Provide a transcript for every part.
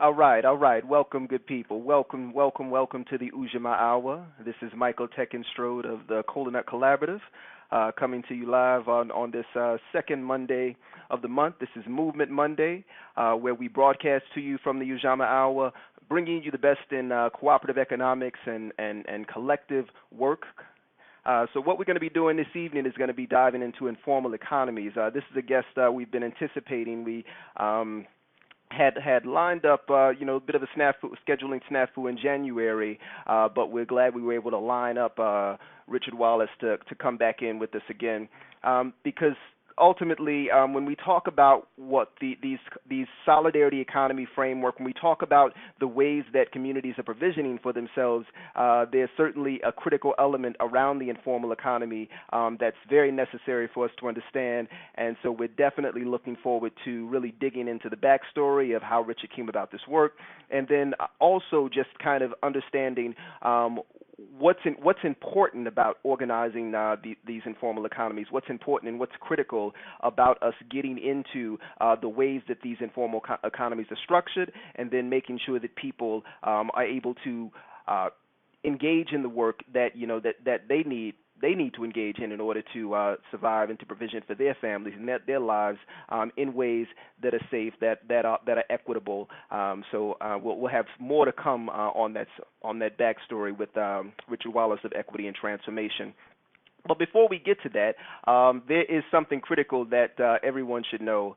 All right. Welcome, good people. Welcome to the Ujamaa Hour. This is Michael Teckenstrode of the Cola Collaborative, coming to you live on this second Monday of the month. This is Movement Monday, where we broadcast to you from the Ujamaa Hour, bringing you the best in cooperative economics and collective work. So what we're going to be doing this evening is going to be diving into informal economies. This is a guest we've been anticipating. We had lined up, a bit of a scheduling snafu in January, but we're glad we were able to line up Richard Wallace to come back in with us again, because ultimately, when we talk about what these solidarity economy framework, when we talk about the ways that communities are provisioning for themselves, there's certainly a critical element around the informal economy that's very necessary for us to understand. And so we're definitely looking forward to really digging into the backstory of how Richard came about this work, and then also just kind of understanding what's important about organizing these informal economies, what's important and what's critical about us getting into the ways that these informal economies are structured, and then making sure that people are able to engage in the work that that they need to engage in order to survive and to provision for their families and their lives in ways that are safe, that are equitable. So we'll have more to come on that backstory with Richard Wallace of Equity and Transformation. But before we get to that, there is something critical that everyone should know.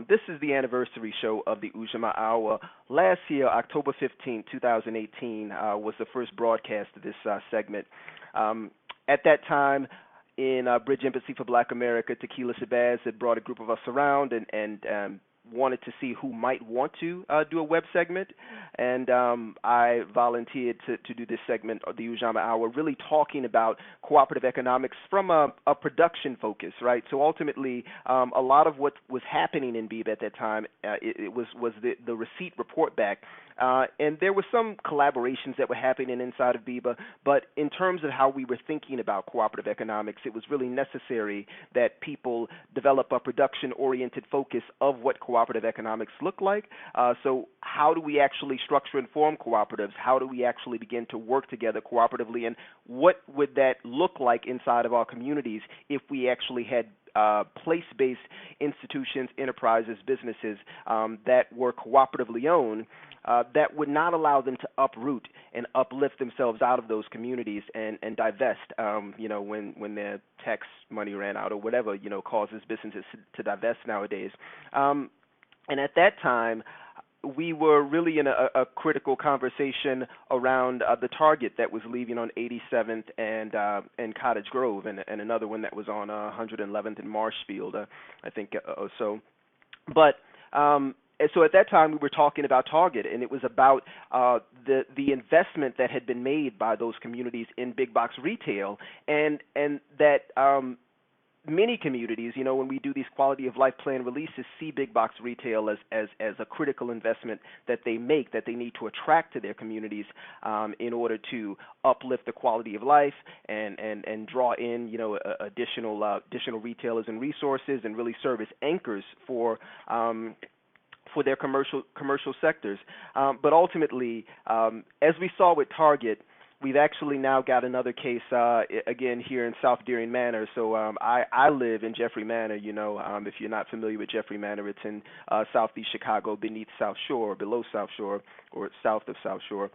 This is the anniversary show of the Ujamaa Hour. Last year, October 15, 2018, was the first broadcast of this segment. At that time, in Bridge Embassy for Black America, Tequila Shabazz had brought a group of us around and wanted to see who might want to do a web segment, and I volunteered to do this segment of the Ujamaa Hour, really talking about cooperative economics from a production focus, right? So ultimately, a lot of what was happening in BEEB at that time, it was the receipt report back. And there were some collaborations that were happening inside of BEBA, but in terms of how we were thinking about cooperative economics, it was really necessary that people develop a production-oriented focus of what cooperative economics look like. So how do we actually structure and form cooperatives? How do we actually begin to work together cooperatively? And what would that look like inside of our communities if we actually had place-based institutions, enterprises, businesses that were cooperatively owned, that would not allow them to uproot and uplift themselves out of those communities and divest, when their tax money ran out or whatever, causes businesses to divest nowadays. And at that time, we were really in a critical conversation around the Target that was leaving on 87th and Cottage Grove, and another one that was on 111th and Marshfield, I think, or so. But and so at that time, we were talking about Target, and it was about the investment that had been made by those communities in big box retail, and that many communities, when we do these quality of life plan releases, see big box retail as a critical investment that they make, that they need to attract to their communities in order to uplift the quality of life and draw in additional retailers and resources, and really serve as anchors for their commercial sectors. But ultimately, as we saw with Target, we've actually now got another case again here in South Deering Manor. So I live in Jeffrey Manor. If you're not familiar with Jeffrey Manor, it's in southeast Chicago, beneath South Shore, below South Shore, or south of South Shore.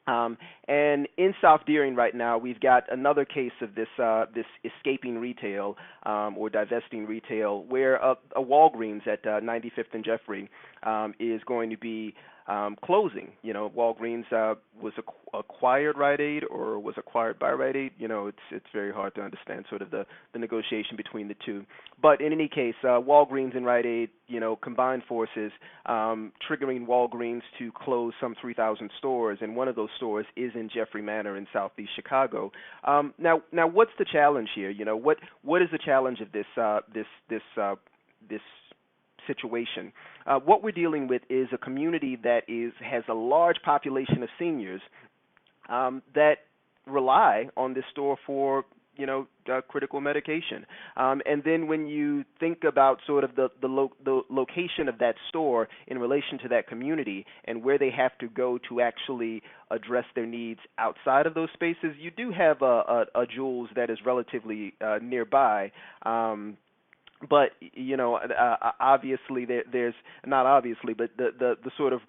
And in South Deering right now, we've got another case of this escaping retail or divesting retail, where a Walgreens at 95th and Jeffrey is going to be closing. Walgreens was acquired Rite Aid or was acquired by Rite Aid. It's very hard to understand sort of the negotiation between the two. But in any case, Walgreens and Rite Aid, combined forces, triggering Walgreens to close some 3,000 stores, and one of those stores is in Jeffrey Manor in southeast Chicago. Now, what's the challenge here? What is the challenge of this situation? What we're dealing with is a community that has a large population of seniors that rely on this store for critical medication. And then when you think about sort of the location of that store in relation to that community and where they have to go to actually address their needs outside of those spaces, you do have a Jules that is relatively nearby. But obviously there's not obviously, but the sort of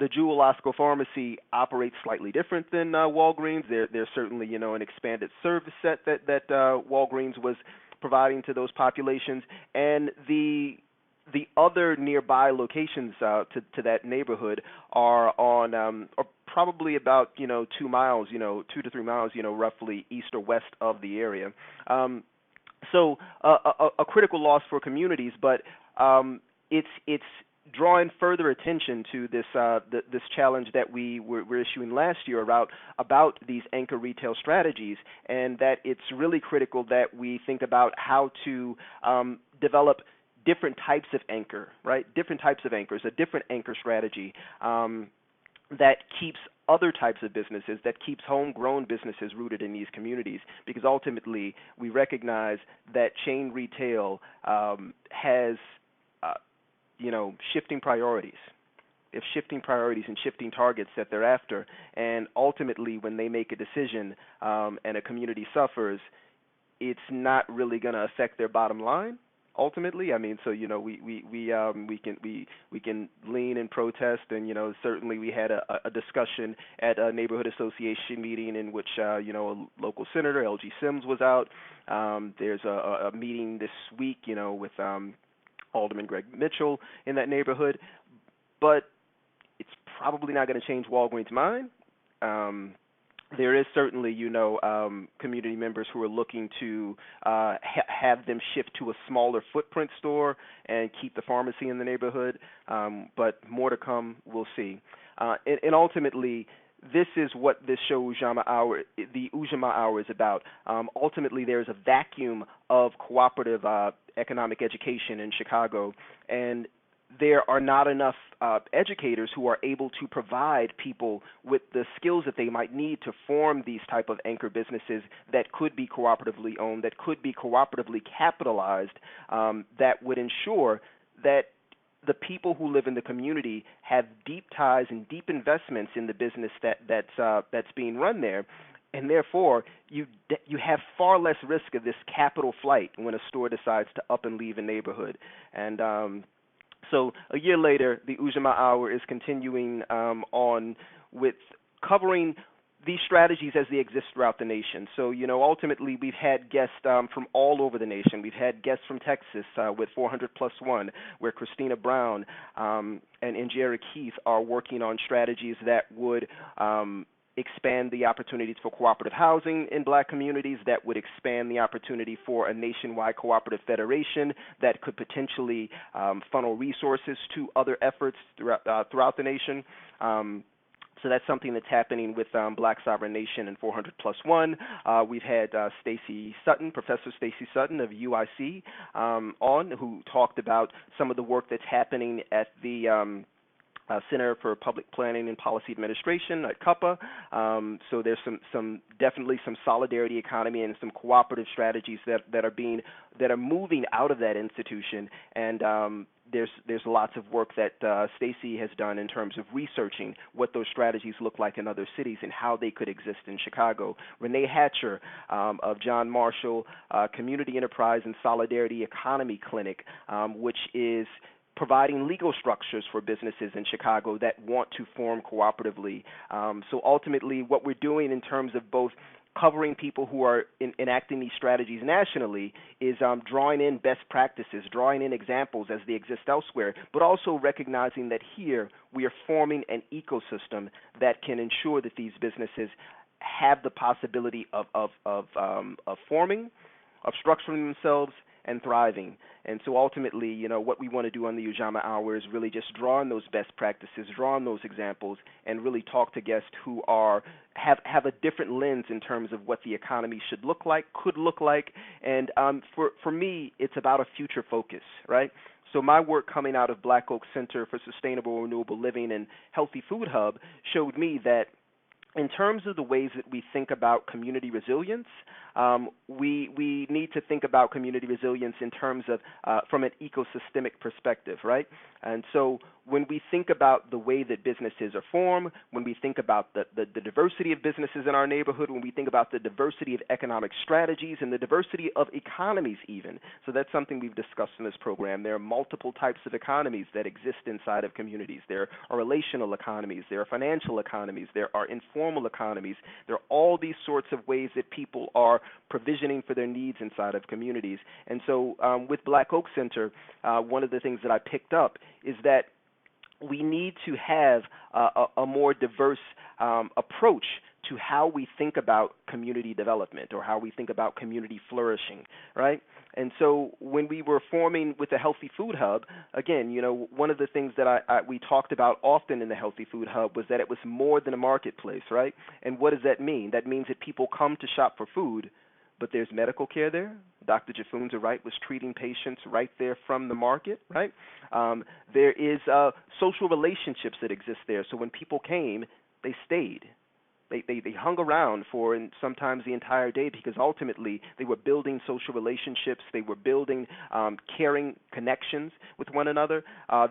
the Jewel Osco Pharmacy operates slightly different than Walgreens. There's certainly an expanded service set that Walgreens was providing to those populations, and the other nearby locations to that neighborhood are probably about 2 miles, 2 to 3 miles, roughly east or west of the area. So a critical loss for communities, but it's drawing further attention to this challenge that we were issuing last year about these anchor retail strategies, and that it's really critical that we think about how to develop different types of anchor, right? Different types of anchors, a different anchor strategy that keeps other types of businesses, that keeps homegrown businesses rooted in these communities, because ultimately we recognize that chain retail has shifting priorities. If shifting priorities and shifting targets that they're after, and ultimately when they make a decision and a community suffers, it's not really going to affect their bottom line. Ultimately, I mean, so we can lean and protest, and certainly we had a discussion at a neighborhood association meeting in which a local senator, L.G. Sims, was out. There's a meeting this week, with Alderman Greg Mitchell in that neighborhood, but it's probably not going to change Walgreens' mind. There is certainly, community members who are looking to have them shift to a smaller footprint store and keep the pharmacy in the neighborhood, but more to come, we'll see. And ultimately, this is what this show, the Ujamaa Hour, is about. Ultimately, there's a vacuum of cooperative economic education in Chicago, and there are not enough educators who are able to provide people with the skills that they might need to form these type of anchor businesses that could be cooperatively owned, that could be cooperatively capitalized, that would ensure that the people who live in the community have deep ties and deep investments in the business that's being run there. And therefore, you have far less risk of this capital flight when a store decides to up and leave a neighborhood. And so a year later, the Ujamaa Hour is continuing on with covering these strategies as they exist throughout the nation. So, ultimately we've had guests from all over the nation. We've had guests from Texas with 400+1, where Christina Brown and Njera Keith are working on strategies that would expand the opportunities for cooperative housing in black communities, that would expand the opportunity for a nationwide cooperative federation that could potentially funnel resources to other efforts throughout the nation. So that's something that's happening with Black Sovereign Nation and 400+1. We've had Professor Stacy Sutton of UIC on, who talked about some of the work that's happening at the Center for Public Planning and Policy Administration at CUPA. So there's definitely some solidarity economy and some cooperative strategies that are moving out of that institution, and there's lots of work that Stacy has done in terms of researching what those strategies look like in other cities and how they could exist in Chicago. Renee Hatcher of John Marshall Community Enterprise and Solidarity Economy Clinic, which is providing legal structures for businesses in Chicago that want to form cooperatively. So ultimately, what we're doing in terms of both covering people who are enacting these strategies nationally is drawing in best practices, drawing in examples as they exist elsewhere, but also recognizing that here we are forming an ecosystem that can ensure that these businesses have the possibility of forming, of structuring themselves, and thriving. And so ultimately, what we want to do on the Ujamaa Hour is really just draw on those best practices, draw on those examples, and really talk to guests who have a different lens in terms of what the economy should look like, could look like. And for me, it's about a future focus, right? So my work coming out of Black Oak Center for Sustainable Renewable Living and Healthy Food Hub showed me that in terms of the ways that we think about community resilience, we need to think about community resilience in terms of from an ecosystemic perspective, right? And so when we think about the way that businesses are formed, when we think about the diversity of businesses in our neighborhood, when we think about the diversity of economic strategies and the diversity of economies even, so that's something we've discussed in this program. There are multiple types of economies that exist inside of communities. There are relational economies, there are financial economies, there are informal economies. There are all these sorts of ways that people are provisioning for their needs inside of communities. And so with Black Oak Center, one of the things that I picked up is that we need to have a more diverse approach to how we think about community development or how we think about community flourishing, right? And so when we were forming with the Healthy Food Hub, again, one of the things that we talked about often in the Healthy Food Hub was that it was more than a marketplace, right? And what does that mean? That means that people come to shop for food, but there's medical care there. Dr. Jafunza Wright was treating patients right there from the market, right? There is social relationships that exist there. So when people came, they stayed. They hung around for and sometimes the entire day because ultimately they were building social relationships. They were building caring connections with one another.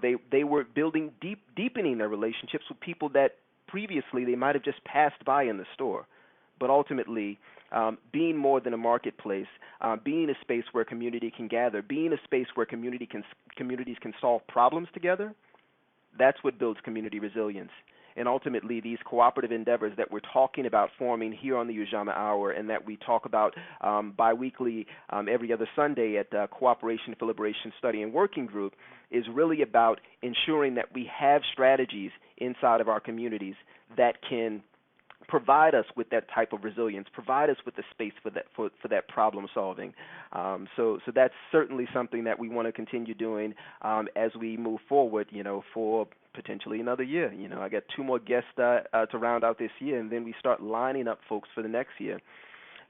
They were deepening their relationships with people that previously they might have just passed by in the store. But ultimately, being more than a marketplace, being a space where community can gather, being a space where communities can solve problems together, that's what builds community resilience. And ultimately, these cooperative endeavors that we're talking about forming here on the Ujamaa Hour and that we talk about biweekly every other Sunday at Cooperation for Liberation Study and Working Group is really about ensuring that we have strategies inside of our communities that can provide us with that type of resilience, provide us with the space for that problem solving. So that's certainly something that we want to continue doing as we move forward, for potentially another year. I got 2 more guests to round out this year, and then we start lining up folks for the next year.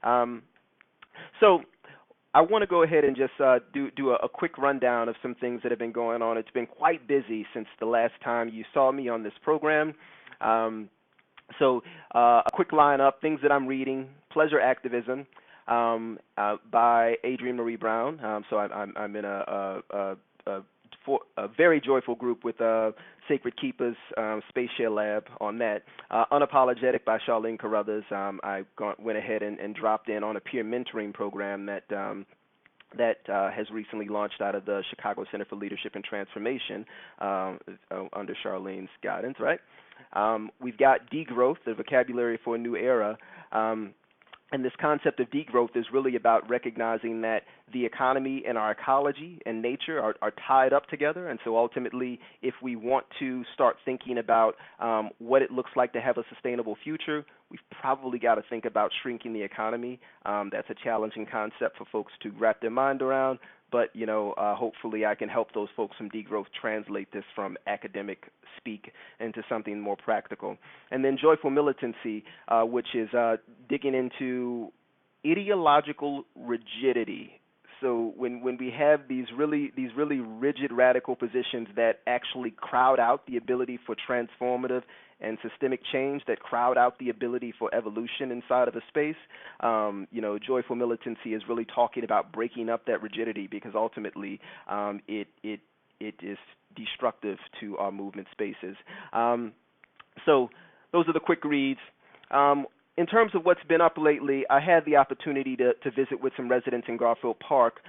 So I want to go ahead and just do a quick rundown of some things that have been going on. It's been quite busy since the last time you saw me on this program. So a quick lineup, things that I'm reading: Pleasure Activism by Adrienne Marie Brown. So I'm in a very joyful group with Sacred Keepers, Space Share Lab on that. Unapologetic by Charlene Carruthers. I went ahead and dropped in on a peer mentoring program that has recently launched out of the Chicago Center for Leadership and Transformation under Charlene's guidance, right? We've got degrowth, the vocabulary for a new era. And this concept of degrowth is really about recognizing that the economy and our ecology and nature are tied up together. And so ultimately, if we want to start thinking about what it looks like to have a sustainable future, we've probably got to think about shrinking the economy. That's a challenging concept for folks to wrap their mind around. But, hopefully I can help those folks from degrowth translate this from academic speak into something more practical. And then Joyful Militancy, which is digging into ideological rigidity. So when we have these really rigid, radical positions that actually crowd out the ability for transformative and systemic change, that crowd out the ability for evolution inside of a space, Joyful Militancy is really talking about breaking up that rigidity because ultimately it is destructive to our movement spaces. So those are the quick reads. In terms of what's been up lately, I had the opportunity to visit with some residents in Garfield Park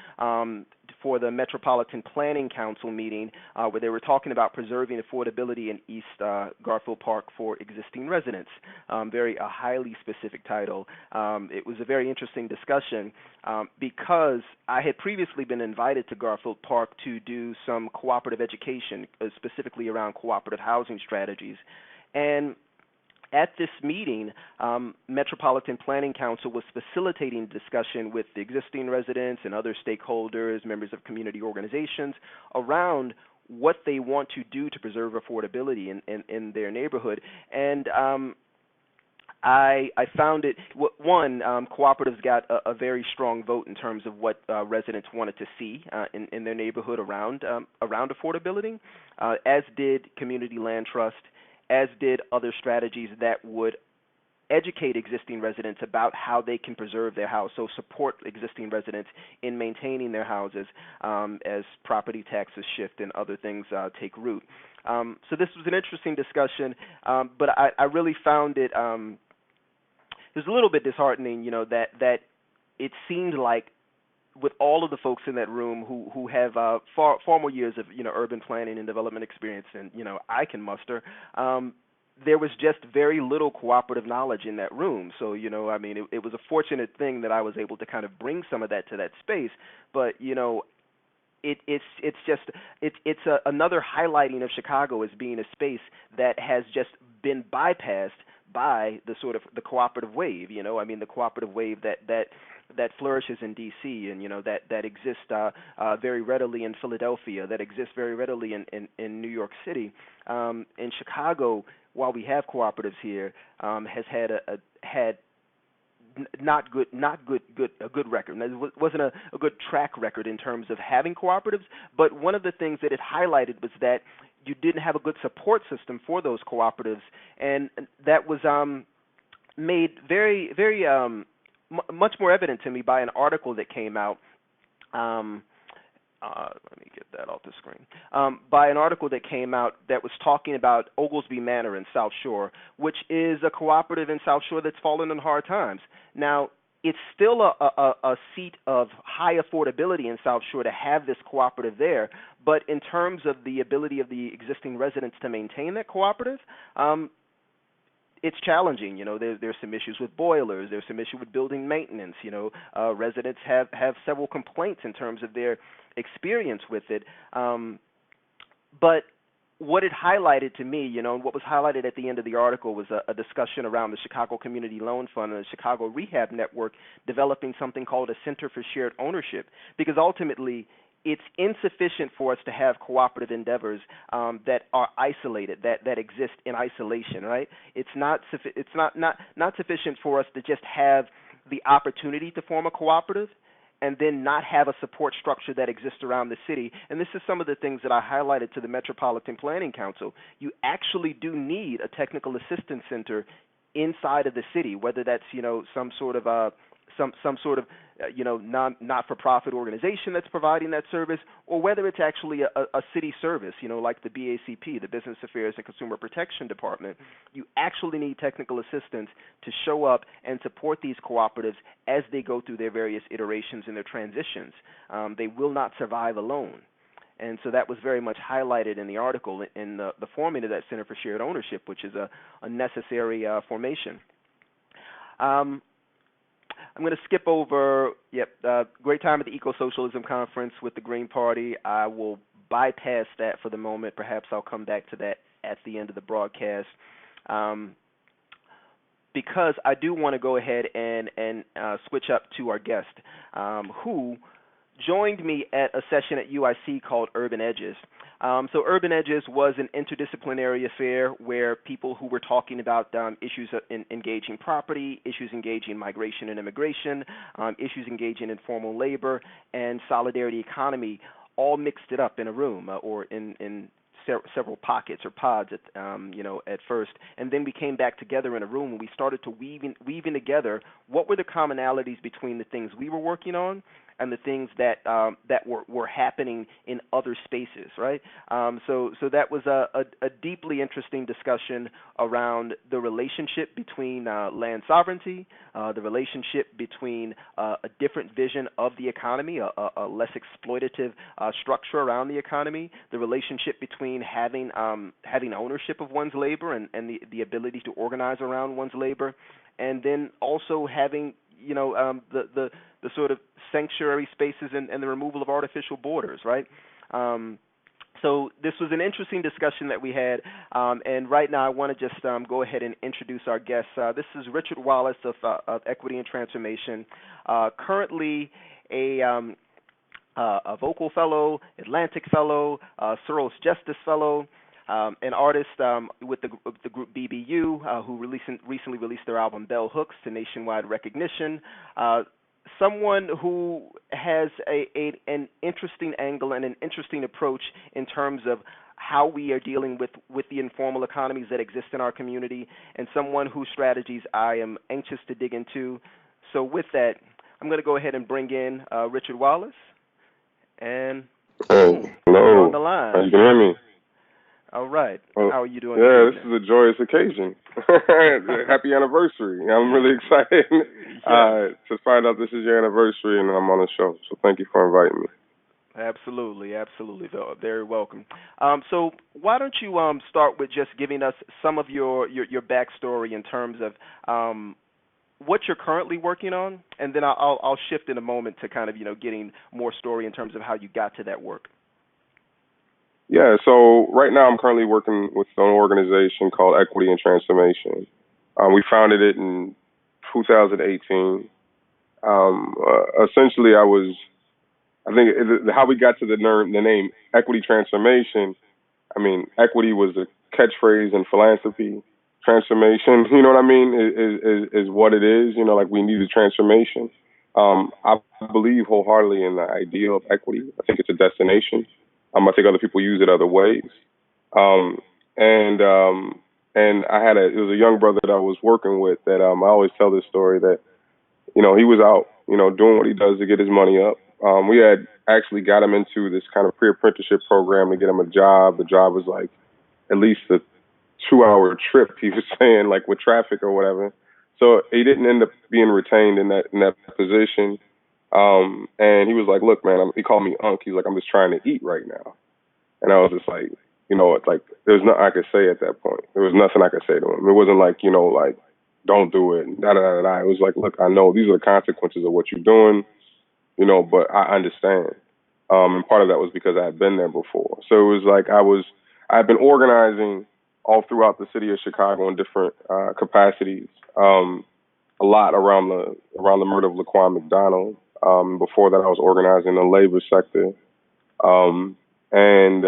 for the Metropolitan Planning Council meeting where they were talking about preserving affordability in East Garfield Park for existing residents. A highly specific title. It was a very interesting discussion because I had previously been invited to Garfield Park to do some cooperative education, specifically around cooperative housing strategies. And at this meeting, Metropolitan Planning Council was facilitating discussion with the existing residents and other stakeholders, members of community organizations, around what they want to do to preserve affordability in their neighborhood. And I found it, cooperatives got a very strong vote in terms of what residents wanted to see in their neighborhood around affordability, as did Community Land Trust, as did other strategies that would educate existing residents about how they can preserve their house, so support existing residents in maintaining their houses as property taxes shift and other things take root. So this was an interesting discussion, but I really found it was a little bit disheartening, that it seemed like with all of the folks in that room who have far more years of urban planning and development experience than I can muster, there was just very little cooperative knowledge in that room. So it was a fortunate thing that I was able to kind of bring some of that to that space. But it's another highlighting of Chicago as being a space that has just been bypassed by the sort of the cooperative wave. The cooperative wave that flourishes in D.C. and that exists very readily in Philadelphia, that exists very readily in New York City. In Chicago, while we have cooperatives here, has had a good record. And it wasn't a good track record in terms of having cooperatives, but one of the things that it highlighted was that you didn't have a good support system for those cooperatives, and that was made very, very much more evident to me by an article that came out. Let me get that off the screen. By an article that came out that was talking about Oglesby Manor in South Shore, which is a cooperative in South Shore that's fallen on hard times. Now, it's still a seat of high affordability in South Shore to have this cooperative there, but in terms of the ability of the existing residents to maintain that cooperative, it's challenging. There's some issues with boilers. There's some issue with building maintenance. Residents have several complaints in terms of their experience with it. But what it highlighted to me, and what was highlighted at the end of the article was a discussion around the Chicago Community Loan Fund and the Chicago Rehab Network developing something called a Center for Shared Ownership, because ultimately it's insufficient for us to have cooperative endeavors that are isolated, that exist in isolation, right? It's not sufficient for us to just have the opportunity to form a cooperative and then not have a support structure that exists around the city. And this is some of the things that I highlighted to the Metropolitan Planning Council. You actually do need a technical assistance center inside of the city, whether that's some sort of not-for-profit organization that's providing that service, or whether it's actually a city service, like the BACP, the Business Affairs and Consumer Protection Department. You actually need technical assistance to show up and support these cooperatives as they go through their various iterations and their transitions. They will not survive alone. And so that was very much highlighted in the article in the forming of that Center for Shared Ownership, which is a necessary formation. I'm going to skip over, great time at the Eco-Socialism Conference with the Green Party. I will bypass that for the moment. Perhaps I'll come back to that at the end of the broadcast, because I do want to go ahead and switch up to our guest, who joined me at a session at UIC called Urban Edges. So Urban Edges was an interdisciplinary affair where people who were talking about issues in engaging property, issues engaging migration and immigration, issues engaging informal labor, and solidarity economy all mixed it up in a room or in several pockets or pods at first, and then we came back together in a room and we started to weaving together what were the commonalities between the things we were working on and the things that were happening in other spaces, right? So that was a deeply interesting discussion around the relationship between land sovereignty, the relationship between a different vision of the economy, a less exploitative structure around the economy, the relationship between having ownership of one's labor and the ability to organize around one's labor, and then also having the sort of sanctuary spaces and the removal of artificial borders, right? So this was an interesting discussion that we had, and right now I want to just go ahead and introduce our guest. This is Richard Wallace of Equity and Transformation, currently a Voqal Fellow, Atlantic Fellow, Soros Justice Fellow, an artist with the group BBU, who recently released their album Bell Hooks to nationwide recognition. Someone who has an interesting angle and an interesting approach in terms of how we are dealing with the informal economies that exist in our community, and someone whose strategies I am anxious to dig into. So with that, I'm going to go ahead and bring in Richard Wallace, and boom, you're on Hello. the line. You can hear me? All right. Well, How are you doing this yeah, this evening? is a joyous occasion. Happy anniversary. I'm really excited Yes. to find out this is your anniversary and I'm on the show. So thank you for inviting me. Absolutely, absolutely. Very welcome. So why don't you start with just giving us some of your backstory in terms of what you're currently working on, and then I'll shift in a moment to kind of getting more story in terms of how you got to that work. Yeah, so right now I'm currently working with an organization called Equity and Transformation. We founded it in 2018. Essentially, I think how we got to the name Equity Transformation. I mean, equity was a catchphrase in philanthropy. Transformation, you know what I mean, is what it is. You know, like we need a transformation. I believe wholeheartedly in the idea of equity. I think it's a destination. I think other people use it other ways. Um, and I had it was a young brother that I was working with that I always tell this story that he was out, doing what he does to get his money up. We had actually got him into this kind of pre-apprenticeship program to get him a job. The job was like at least a 2-hour trip, he was saying, like with traffic or whatever. So he didn't end up being retained in that position. And he was like, "Look, man," he called me Unc. He's like, "I'm just trying to eat right now." And I was just like, it's like there was nothing I could say at that point. There was nothing I could say to him. It wasn't like, like, don't do it, da da da da. It was like, look, I know these are the consequences of what you're doing, but I understand. And part of that was because I had been there before. So it was like I had been organizing all throughout the city of Chicago in different capacities. A lot around the murder of Laquan McDonald. Before that, I was organizing the labor sector. Um, and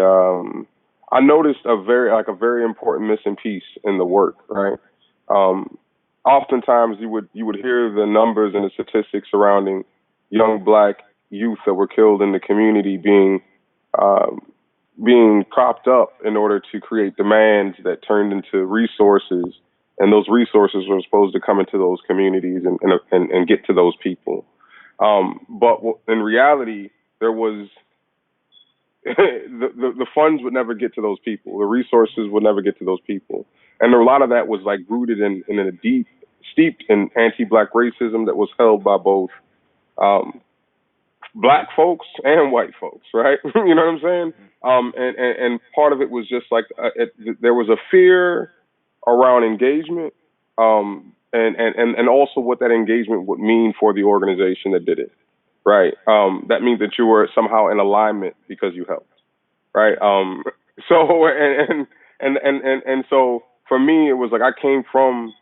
I noticed a very important missing piece in the work, right? Um, Oftentimes you would hear the numbers and the statistics surrounding young black youth that were killed in the community um, being propped up in order to create demands that turned into resources, and those resources were supposed to come into those communities and get to those people. But in reality, there was the funds would never get to those people. The resources would never get to those people. And a lot of that was like rooted in a steeped in anti-black racism that was held by both um, black folks and white folks, right? You know what I'm saying? And part of it was just like there was a fear around engagement, and also what that engagement would mean for the organization that did it, right? That means that you were somehow in alignment because you helped, right? So and so for me, it was like I came from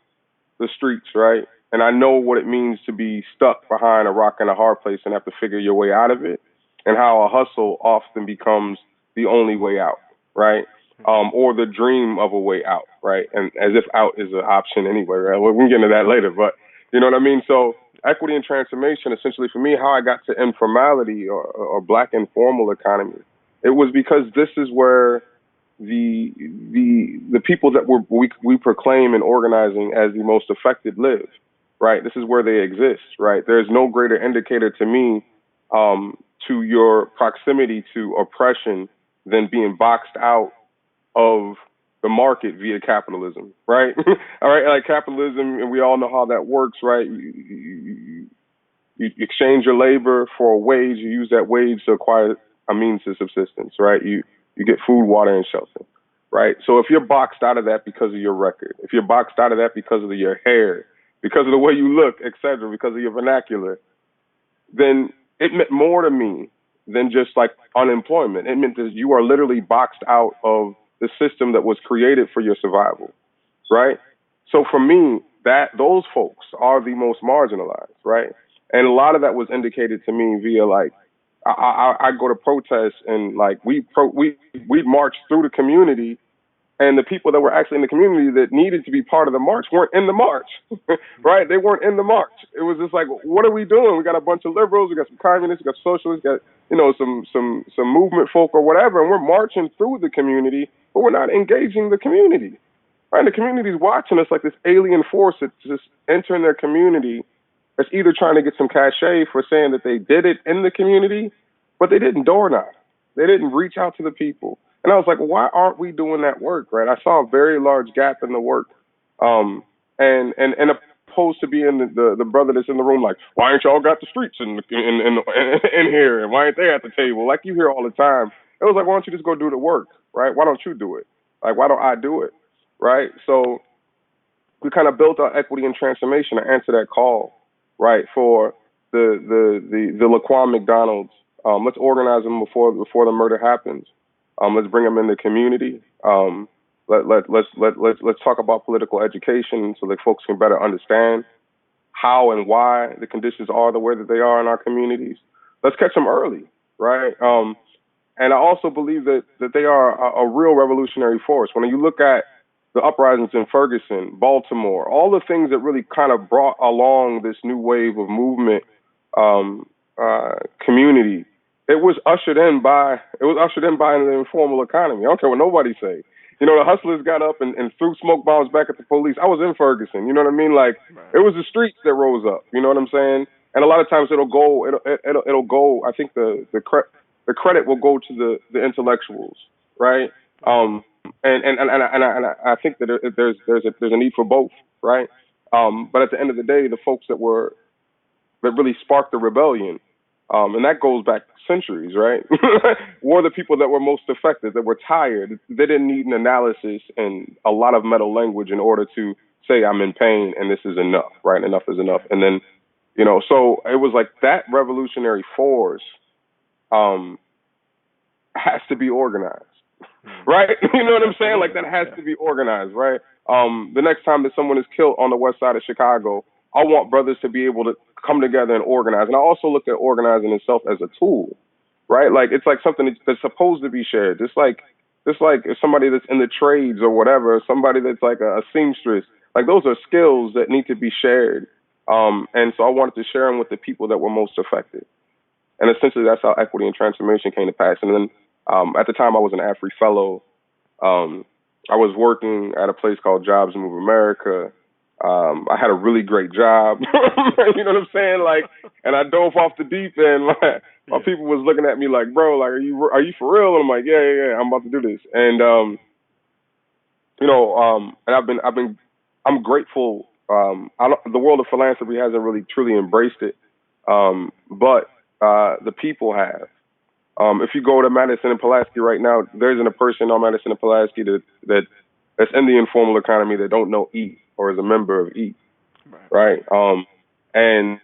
the streets, right? And I know what it means to be stuck behind a rock and a hard place and have to figure your way out of it, and how a hustle often becomes the only way out, right? Or the dream of a way out, right? And as if out is an option anyway, right? Well, we can get into that later, but you know what I mean? So equity and transformation, essentially for me, how I got to informality or black informal economy, it was because this is where the people that we proclaim and organizing as the most affected live, right? This is where they exist, right? There's no greater indicator to me, to your proximity to oppression than being boxed out of the market via capitalism, right? All right, like capitalism, and we all know how that works, right? You exchange your labor for a wage. You use that wage to acquire a means of subsistence, right? You get food, water, and shelter, right? So if you're boxed out of that because of your record, if you're boxed out of that because of your hair, because of the way you look, etc., because of your vernacular, then it meant more to me than just like unemployment. It meant that you are literally boxed out of the system that was created for your survival, right? So for me, that those folks are the most marginalized, right? And a lot of that was indicated to me via like I go to protests and like we march through the community and the people that were actually in the community that needed to be part of the march weren't in the march, right? They weren't in the march. It was just like, what are we doing? We got a bunch of liberals, we got some communists, we got socialists, got some movement folk or whatever, and we're marching through the community, but we're not engaging the community, right? The community's watching us like this alien force that's just entering their community. That's either trying to get some cachet for saying that they did it in the community, but they didn't door knock. They didn't reach out to the people. And I was like, why aren't we doing that work, right? I saw a very large gap in the work. And opposed to being the brother that's in the room like, why ain't y'all got the streets in here? And why ain't they at the table? Like you hear all the time. It was like, why don't you just go do the work, right? Why don't you do it? Like, why don't I do it, right? So we kind of built our equity and transformation to answer that call, right, for the Laquan McDonald's. Let's organize them before the murder happens. Let's bring them in the community. Let's talk about political education so that folks can better understand how and why the conditions are the way that they are in our communities. Let's catch them early, right? And I also believe that they are a real revolutionary force. When you look at the uprisings in Ferguson, Baltimore, all the things that really kind of brought along this new wave of movement, community, it was ushered in by the informal economy. I don't care what nobody say. You know, the hustlers got up and threw smoke bombs back at the police. I was in Ferguson. You know what I mean? Like, it was the streets that rose up. You know what I'm saying? And a lot of times it'll go. I think the credit will go to the intellectuals, right? And I think that there's a need for both, right? But at the end of the day, the folks that really sparked the rebellion, and that goes back centuries, right? Were the people that were most affected, that were tired. They didn't need an analysis and a lot of metal language in order to say, I'm in pain and this is enough, right? Enough is enough. And then, so it was like that revolutionary force has to be organized, right? You know what I'm saying? Like, that has to be organized, right? The next time that someone is killed on the west side of Chicago, I want brothers to be able to come together and organize. And I also look at organizing itself as a tool, right? Like, it's like something that's supposed to be shared. Just like if somebody that's in the trades or whatever, somebody that's like a seamstress, like, those are skills that need to be shared. And so I wanted to share them with the people that were most affected. And essentially that's how equity and transformation came to pass. And then at the time I was an Afri Fellow. I was working at a place called Jobs Move America. I had a really great job, you know what I'm saying? Like, and I dove off the deep end. My people was looking at me like, bro, like, are you for real? And I'm like, yeah, I'm about to do this. And, and I'm grateful. The world of philanthropy hasn't really truly embraced it. But the people have. If you go to Madison and Pulaski right now, there isn't a person on Madison and Pulaski that's in the informal economy that don't know EAT or is a member of EAT, right? And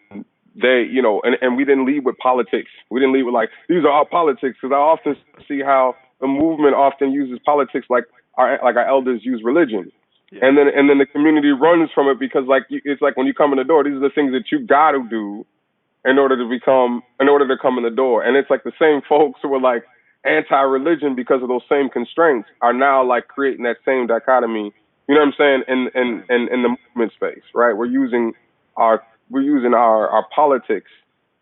they, and we didn't lead with politics. We didn't lead with like, these are our politics, because I often see how the movement often uses politics like our elders use religion. Yeah. And then the community runs from it because it's like when you come in the door, these are the things that you got to do in order to come in the door. And it's like the same folks who were like anti-religion because of those same constraints are now like creating that same dichotomy, you know what I'm saying, in the movement space, right? We're using our politics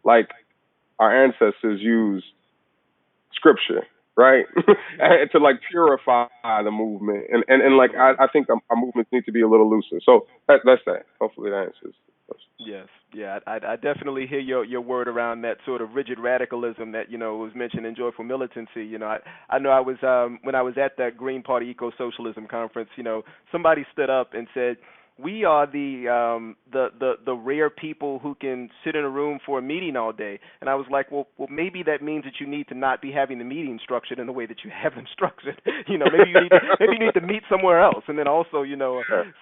like our ancestors used scripture, right? To like purify the movement. And like I think our movements need to be a little looser. So that's that. Hopefully that answers. Yes, yeah, I definitely hear your word around that sort of rigid radicalism that was mentioned in Joyful Militancy. I know I was when I was at that Green Party Eco-Socialism conference. Somebody stood up and said, we are the rare people who can sit in a room for a meeting all day. And I was like, well, maybe that means that you need to not be having the meeting structured in the way that you have them structured. Maybe you need to meet somewhere else. And then also,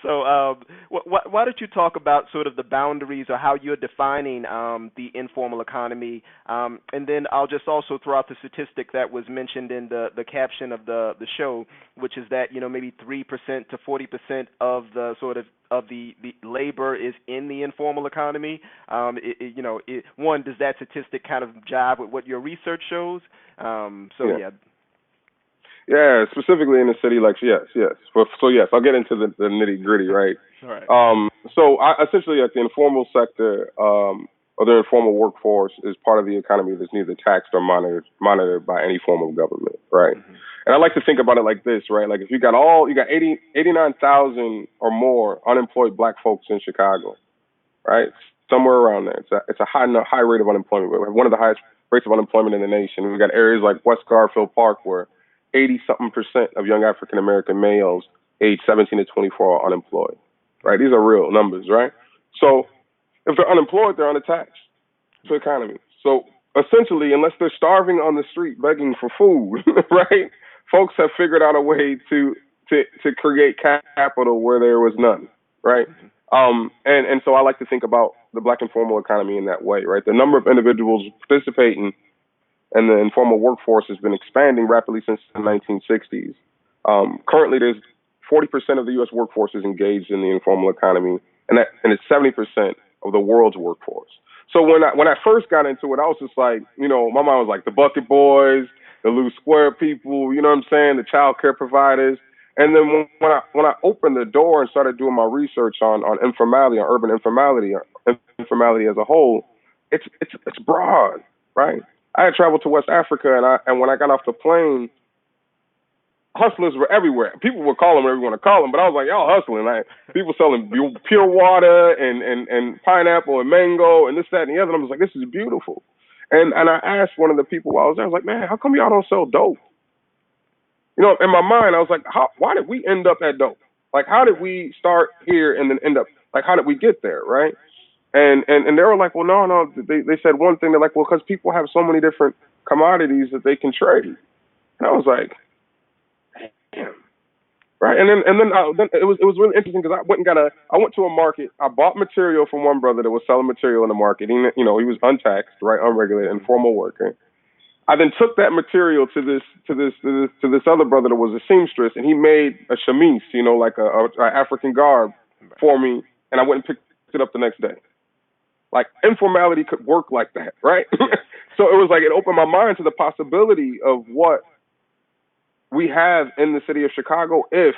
so why don't you talk about sort of the boundaries or how you're defining the informal economy? And then I'll just also throw out the statistic that was mentioned in the caption of the show, which is that maybe 3% to 40% of the sort of the labor is in the informal economy. One, does that statistic kind of jive with what your research shows? Yeah. Yeah, specifically in the city, like yes. So yes, I'll get into the nitty gritty, right? All right. So essentially, like the informal sector, or the informal workforce is part of the economy that's neither taxed or monitored by any form of government, right? Mm-hmm. And I like to think about it like this, right? Like if you got 89,000 or more unemployed black folks in Chicago, right? Somewhere around there. It's a high rate of unemployment. We have one of the highest rates of unemployment in the nation. We've got areas like West Garfield Park where 80-something% of young African American males aged 17 to 24 are unemployed, right? These are real numbers, right? So if they're unemployed, they're unattached to the economy. So essentially, unless they're starving on the street begging for food, right? Folks have figured out a way to create capital where there was none, right? And so I like to think about the black informal economy in that way, right? The number of individuals participating in the informal workforce has been expanding rapidly since the 1960s. Currently, there's 40% of the U.S. workforce is engaged in the informal economy, and it's 70% of the world's workforce. So when I first got into it, I was just like, my mind was like the bucket boys, the loose square people, you know what I'm saying, the child care providers. And then when I opened the door and started doing my research on informality, on urban informality, or informality as a whole, it's broad, right? I had traveled to West Africa, and when I got off the plane, hustlers were everywhere. People would call them whatever you want to call them, but I was like, y'all hustling. Like people selling pure water and pineapple and mango and this, that, and the other. And I was like, this is beautiful. And I asked one of the people while I was there, I was like, man, how come y'all don't sell dope? In my mind, I was like, why did we end up at dope? Like, how did we start here and then end up, like, how did we get there, right? And they were like, well, no. They said one thing. They're like, well, because people have so many different commodities that they can trade. And I was like, damn. Right. And then it was really interesting because I went to a market. I bought material from one brother that was selling material in the market. He was untaxed, right, unregulated, informal worker. I then took that material to this other brother that was a seamstress, and he made a chemise, like a African garb for me, and I went and picked it up the next day. Like informality could work like that, right? So it was like it opened my mind to the possibility of what we have in the city of Chicago if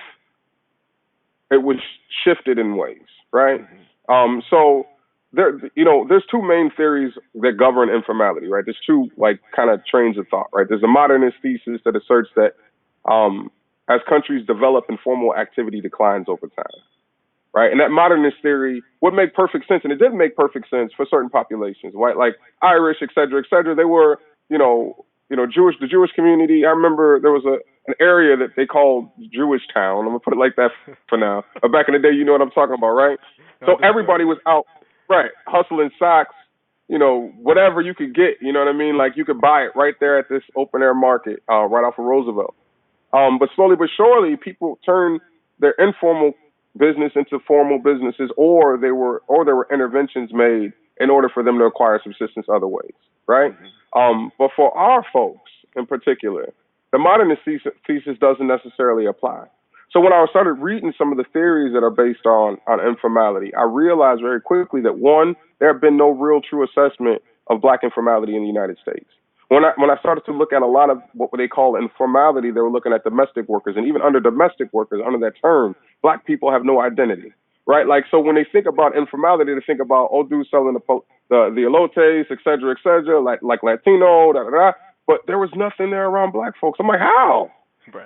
it was shifted in ways, right? So there's two main theories that govern informality, right? There's two kind of trains of thought, right? There's a modernist thesis that asserts that as countries develop, informal activity declines over time, right? And that modernist theory would make perfect sense, and it did make perfect sense for certain populations, right? Like Irish, et cetera, et cetera. They were, Jewish, the Jewish community. I remember there was an area that they called Jewish Town. I'm gonna put it like that for now. But back in the day, you know what I'm talking about, right? So everybody was out, right, hustling socks, whatever you could get. You know what I mean? Like you could buy it right there at this open air market, right off of Roosevelt. But slowly but surely, people turned their informal business into formal businesses, or there were interventions made in order for them to acquire subsistence other ways, right? But for our folks in particular, the modernist thesis doesn't necessarily apply. So when I started reading some of the theories that are based on informality, I realized very quickly that one, there have been no real true assessment of black informality in the United States. When I started to look at a lot of what they call informality, they were looking at domestic workers, and even under domestic workers, under that term, black people have no identity, right? Like, so when they think about informality, they think about dudes selling the elotes, et cetera, like Latino, da da da. But there was nothing there around black folks. I'm like, how?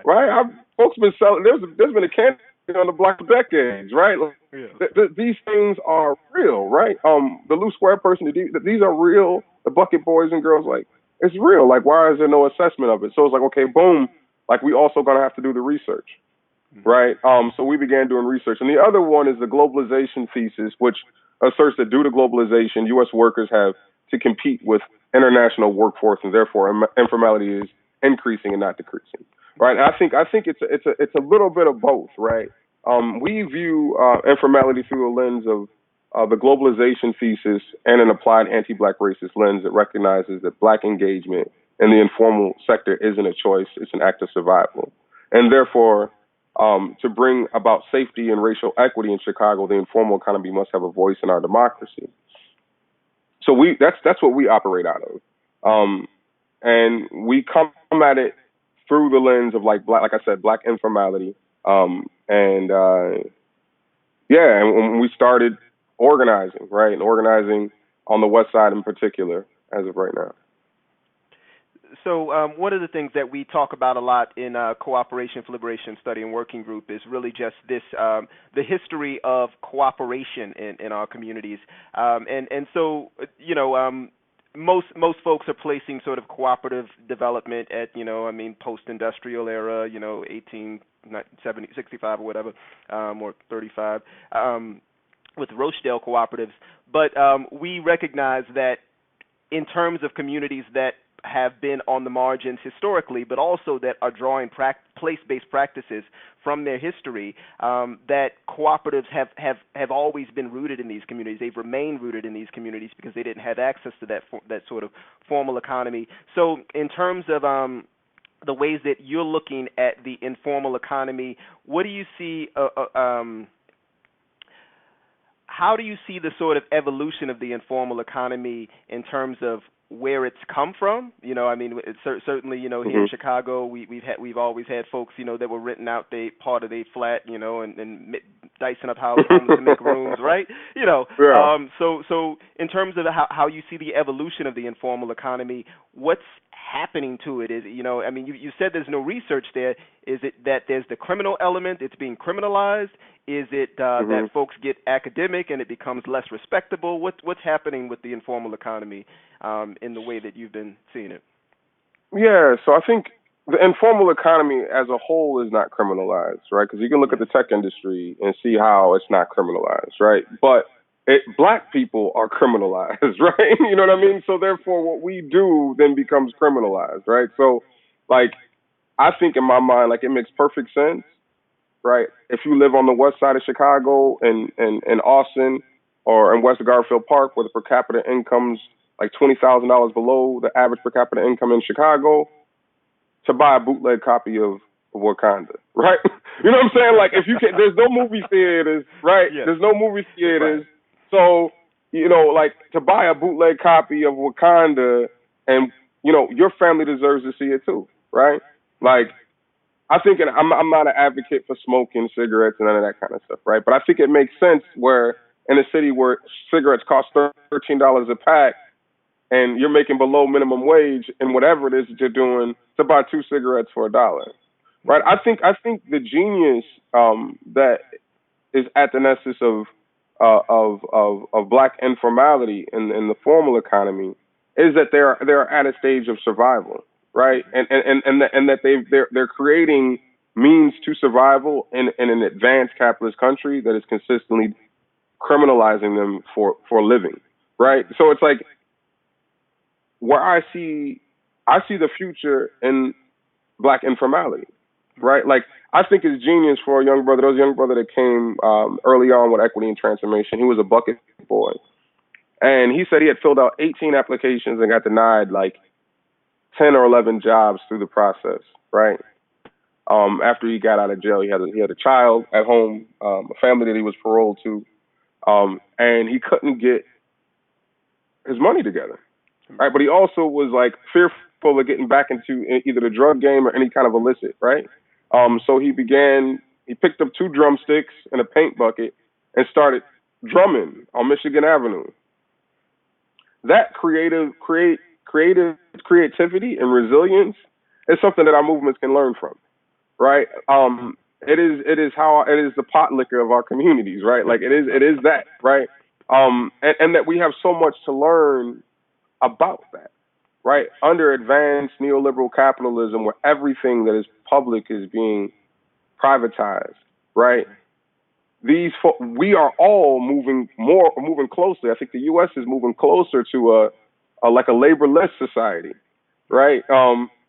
Right? Folks been selling. There's been a candy on the block for decades, right? These things are real, right? The loose square person, these are real. The bucket boys and girls, like, it's real. Like, why is there no assessment of it? So it's like, okay, boom. Like, we also gonna have to do the research, right? So we began doing research, and the other one is the globalization thesis, which asserts that due to globalization, U.S. workers have to compete with international workforce, and therefore informality is increasing and not decreasing, right? And I think it's a little bit of both, right? We view informality through a lens of the globalization thesis and an applied anti-black racist lens that recognizes that black engagement in the informal sector isn't a choice; it's an act of survival, and therefore, to bring about safety and racial equity in Chicago, the informal economy must have a voice in our democracy. So that's what we operate out of, and we come at it through the lens of like I said, black informality. And yeah, and when we started organizing, right, and organizing on the West Side in particular, as of right now. So one of the things that we talk about a lot in Cooperation for Liberation Study and Working Group is really just this, the history of cooperation in our communities. And so, most folks are placing sort of cooperative development at, post-industrial era, 1870, 65 or whatever, or 35, with Rochdale cooperatives. But we recognize that in terms of communities that have been on the margins historically, but also that are drawing place-based practices from their history, that cooperatives have always been rooted in these communities. They've remained rooted in these communities because they didn't have access to that sort of formal economy. So in terms of the ways that you're looking at the informal economy, what do you see, how do you see the sort of evolution of the informal economy in terms of where it's come from? It's certainly, here in Chicago, we've always had folks, that were renting out part of their flat, and dicing up homes to make rooms, right? Yeah. So in terms of how you see the evolution of the informal economy, what's happening to it? Is you said there's no research there. Is it that there's the criminal element? It's being criminalized. Is it that folks get academic and it becomes less respectable? What's happening with the informal economy in the way that you've been seeing it? Yeah, so I think the informal economy as a whole is not criminalized, right? Because you can look at the tech industry and see how it's not criminalized, right? But black people are criminalized, right? You know what I mean? So therefore, what we do then becomes criminalized, right? So, I think in my mind, it makes perfect sense, right? If you live on the west side of Chicago in Austin or in West Garfield Park, where the per capita income's like $20,000 below the average per capita income in Chicago, to buy a bootleg copy of Wakanda, right? You know what I'm saying? If you can, there's no movie theaters, right? Yes. There's no movie theaters. Right. So, to buy a bootleg copy of Wakanda, and, your family deserves to see it too, right? I think, and I'm not an advocate for smoking cigarettes and none of that kind of stuff, right? But I think it makes sense where in a city where cigarettes cost $13 a pack, and you're making below minimum wage and whatever it is that you're doing, to buy 2 cigarettes for $1, right? I think the genius that is at the nexus of black informality in the formal economy is that they're at a stage of survival, right? And that they're creating means to survival in an advanced capitalist country that is consistently criminalizing them for living, right? So it's where I see the future in black informality, right? I think it's genius for a young brother. There was a young brother that came early on with Equity and Transformation. He was a bucket boy. And he said he had filled out 18 applications and got denied 10 or 11 jobs through the process, right? After he got out of jail, he had a child at home, a family that he was paroled to, and he couldn't get his money together. Right, but he also was fearful of getting back into either the drug game or any kind of illicit, right? So he picked up 2 drumsticks and a paint bucket and started drumming on Michigan Avenue. That creativity and resilience is something that our movements can learn from, right? It is the pot liquor of our communities, right? It is that, right? And that we have so much to learn about that, right? Under advanced neoliberal capitalism, where everything that is public is being privatized, right? We are all moving closely. I think the U.S. is moving closer to a labor-less society, right?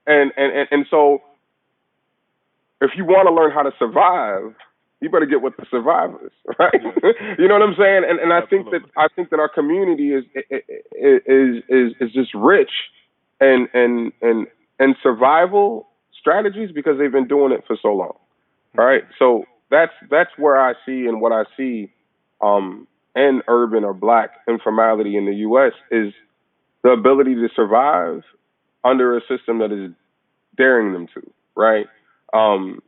And so, if you want to learn how to survive, you better get with the survivors, right? You know what I'm saying? And I think that our community is just rich and survival strategies because they've been doing it for so long. All right. So that's where I see, and what I see in urban or black informality in the US is the ability to survive under a system that is daring them to, right? And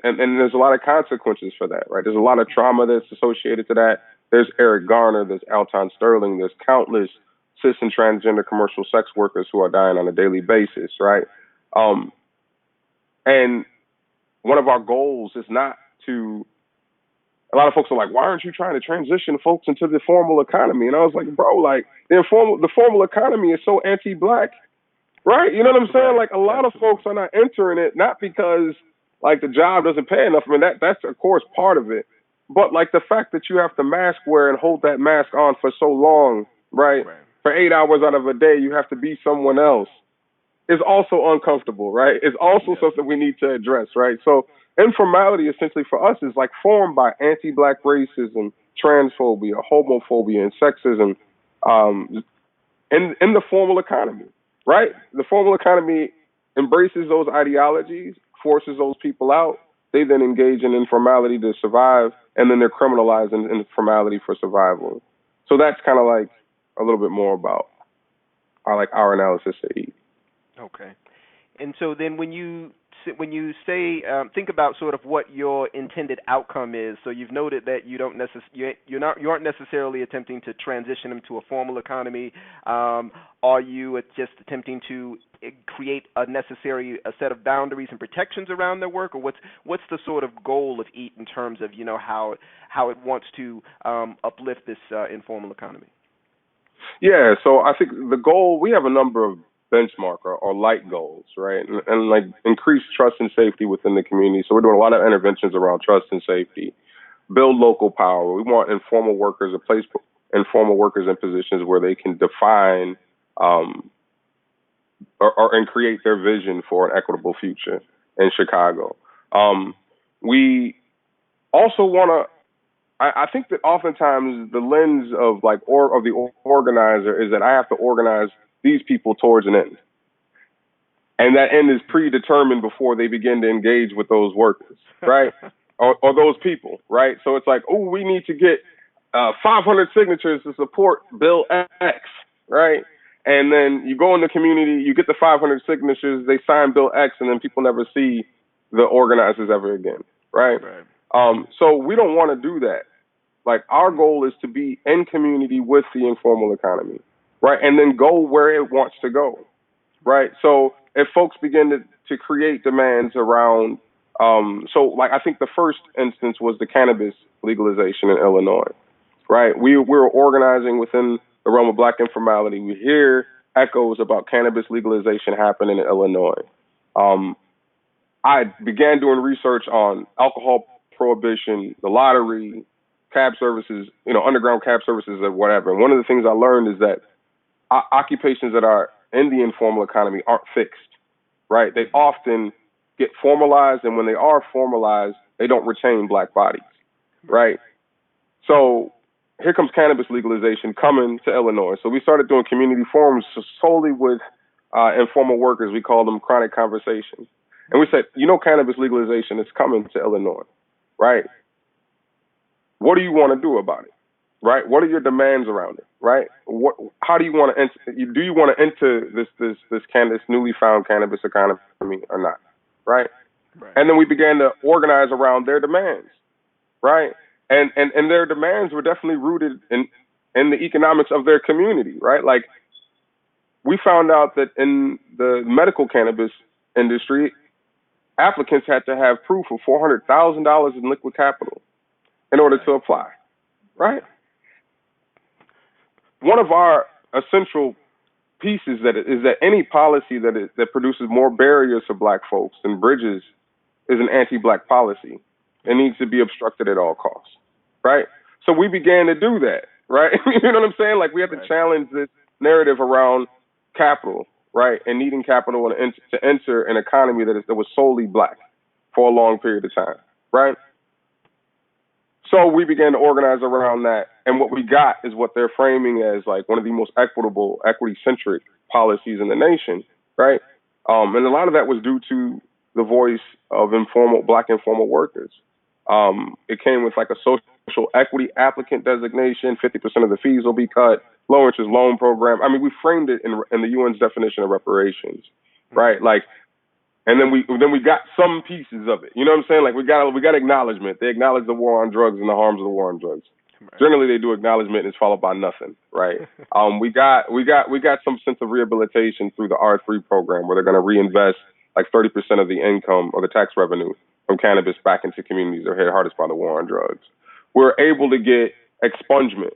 there's a lot of consequences for that, right? There's a lot of trauma that's associated to that. There's Eric Garner, there's Alton Sterling, there's countless cis and transgender commercial sex workers who are dying on a daily basis, right? And one of our goals is not to. A lot of folks are like, why aren't you trying to transition folks into the formal economy? And I was like, bro, like the formal economy is so anti-black, right? You know what I'm saying? Like a lot of folks are not entering it, not because like the job doesn't pay enough. I mean, that's of course part of it, but like the fact that you have to mask wear and hold that mask on for so long, right? For 8 hours out of a day, you have to be someone else. Is also uncomfortable, right? It's also something we need to address, right? So informality essentially for us is like formed by anti-black racism, transphobia, homophobia, and sexism in the formal economy, right? The formal economy embraces those ideologies, forces those people out. They then engage in informality to survive, and then they're criminalized in informality for survival. So that's kind of like a little bit more about our analysis of E. Okay. And so then when you say think about sort of what your intended outcome is. So you've noted that you aren't necessarily attempting to transition them to a formal economy. Are you just attempting to create a set of boundaries and protections around their work, or what's the sort of goal of EAT in terms of how it wants to uplift this informal economy? Yeah, so I think the goal, we have a number of benchmark or light goals, right? And like increase trust and safety within the community. So we're doing a lot of interventions around trust and safety. Build local power. We want informal workers to place informal workers in positions where they can define and create their vision for an equitable future in Chicago. We also want to. I think that oftentimes the lens of the organizer is that I have to organize these people towards an end. And that end is predetermined before they begin to engage with those workers, right? or those people, right? So it's like, oh, we need to get 500 signatures to support Bill X, right? And then you go in the community, you get the 500 signatures, they sign Bill X, and then people never see the organizers ever again, right? So we don't want to do that. Like our goal is to be in community with the informal economy, right? And then go where it wants to go, right? So if folks begin to create demands around, I think the first instance was the cannabis legalization in Illinois, right? We were organizing within the realm of Black informality. We hear echoes about cannabis legalization happening in Illinois. I began doing research on alcohol prohibition, the lottery, cab services, underground cab services or whatever. And one of the things I learned is that occupations that are in the informal economy aren't fixed, right? They often get formalized, and when they are formalized, they don't retain Black bodies, right? So here comes cannabis legalization coming to Illinois. So we started doing community forums solely with informal workers. We call them chronic conversations. And we said, cannabis legalization is coming to Illinois, right? What do you want to do about it, right? What are your demands around it, right? How do you want to enter? Do you want to enter this newly found cannabis economy or not, right? And then we began to organize around their demands, right? And their demands were definitely rooted in the economics of their community, right? Like we found out that in the medical cannabis industry, applicants had to have proof of $400,000 in liquid capital in order to apply, right? One of our essential pieces is that any policy that produces more barriers for Black folks than bridges is an anti-Black policy. It needs to be obstructed at all costs, right? So we began to do that, right? You know what I'm saying? Like we had to challenge this narrative around capital, right? And needing capital to enter an economy that was solely Black for a long period of time, right? So we began to organize around that. And what we got is what they're framing as like one of the most equitable, equity-centric policies in the nation, right? And a lot of that was due to the voice of Black informal workers. It came with like a social equity applicant designation, 50% of the fees will be cut, low interest loan program. I mean, we framed it in the UN's definition of reparations, right? Like And then we got some pieces of it. You know what I'm saying? Like we got acknowledgement. They acknowledge the war on drugs and the harms of the war on drugs. Right. Generally, they do acknowledgement and it's followed by nothing, right? We got some sense of rehabilitation through the R3 program where they're going to reinvest like 30% of the income or the tax revenue from cannabis back into communities that are hit hardest by the war on drugs. We're able to get expungement,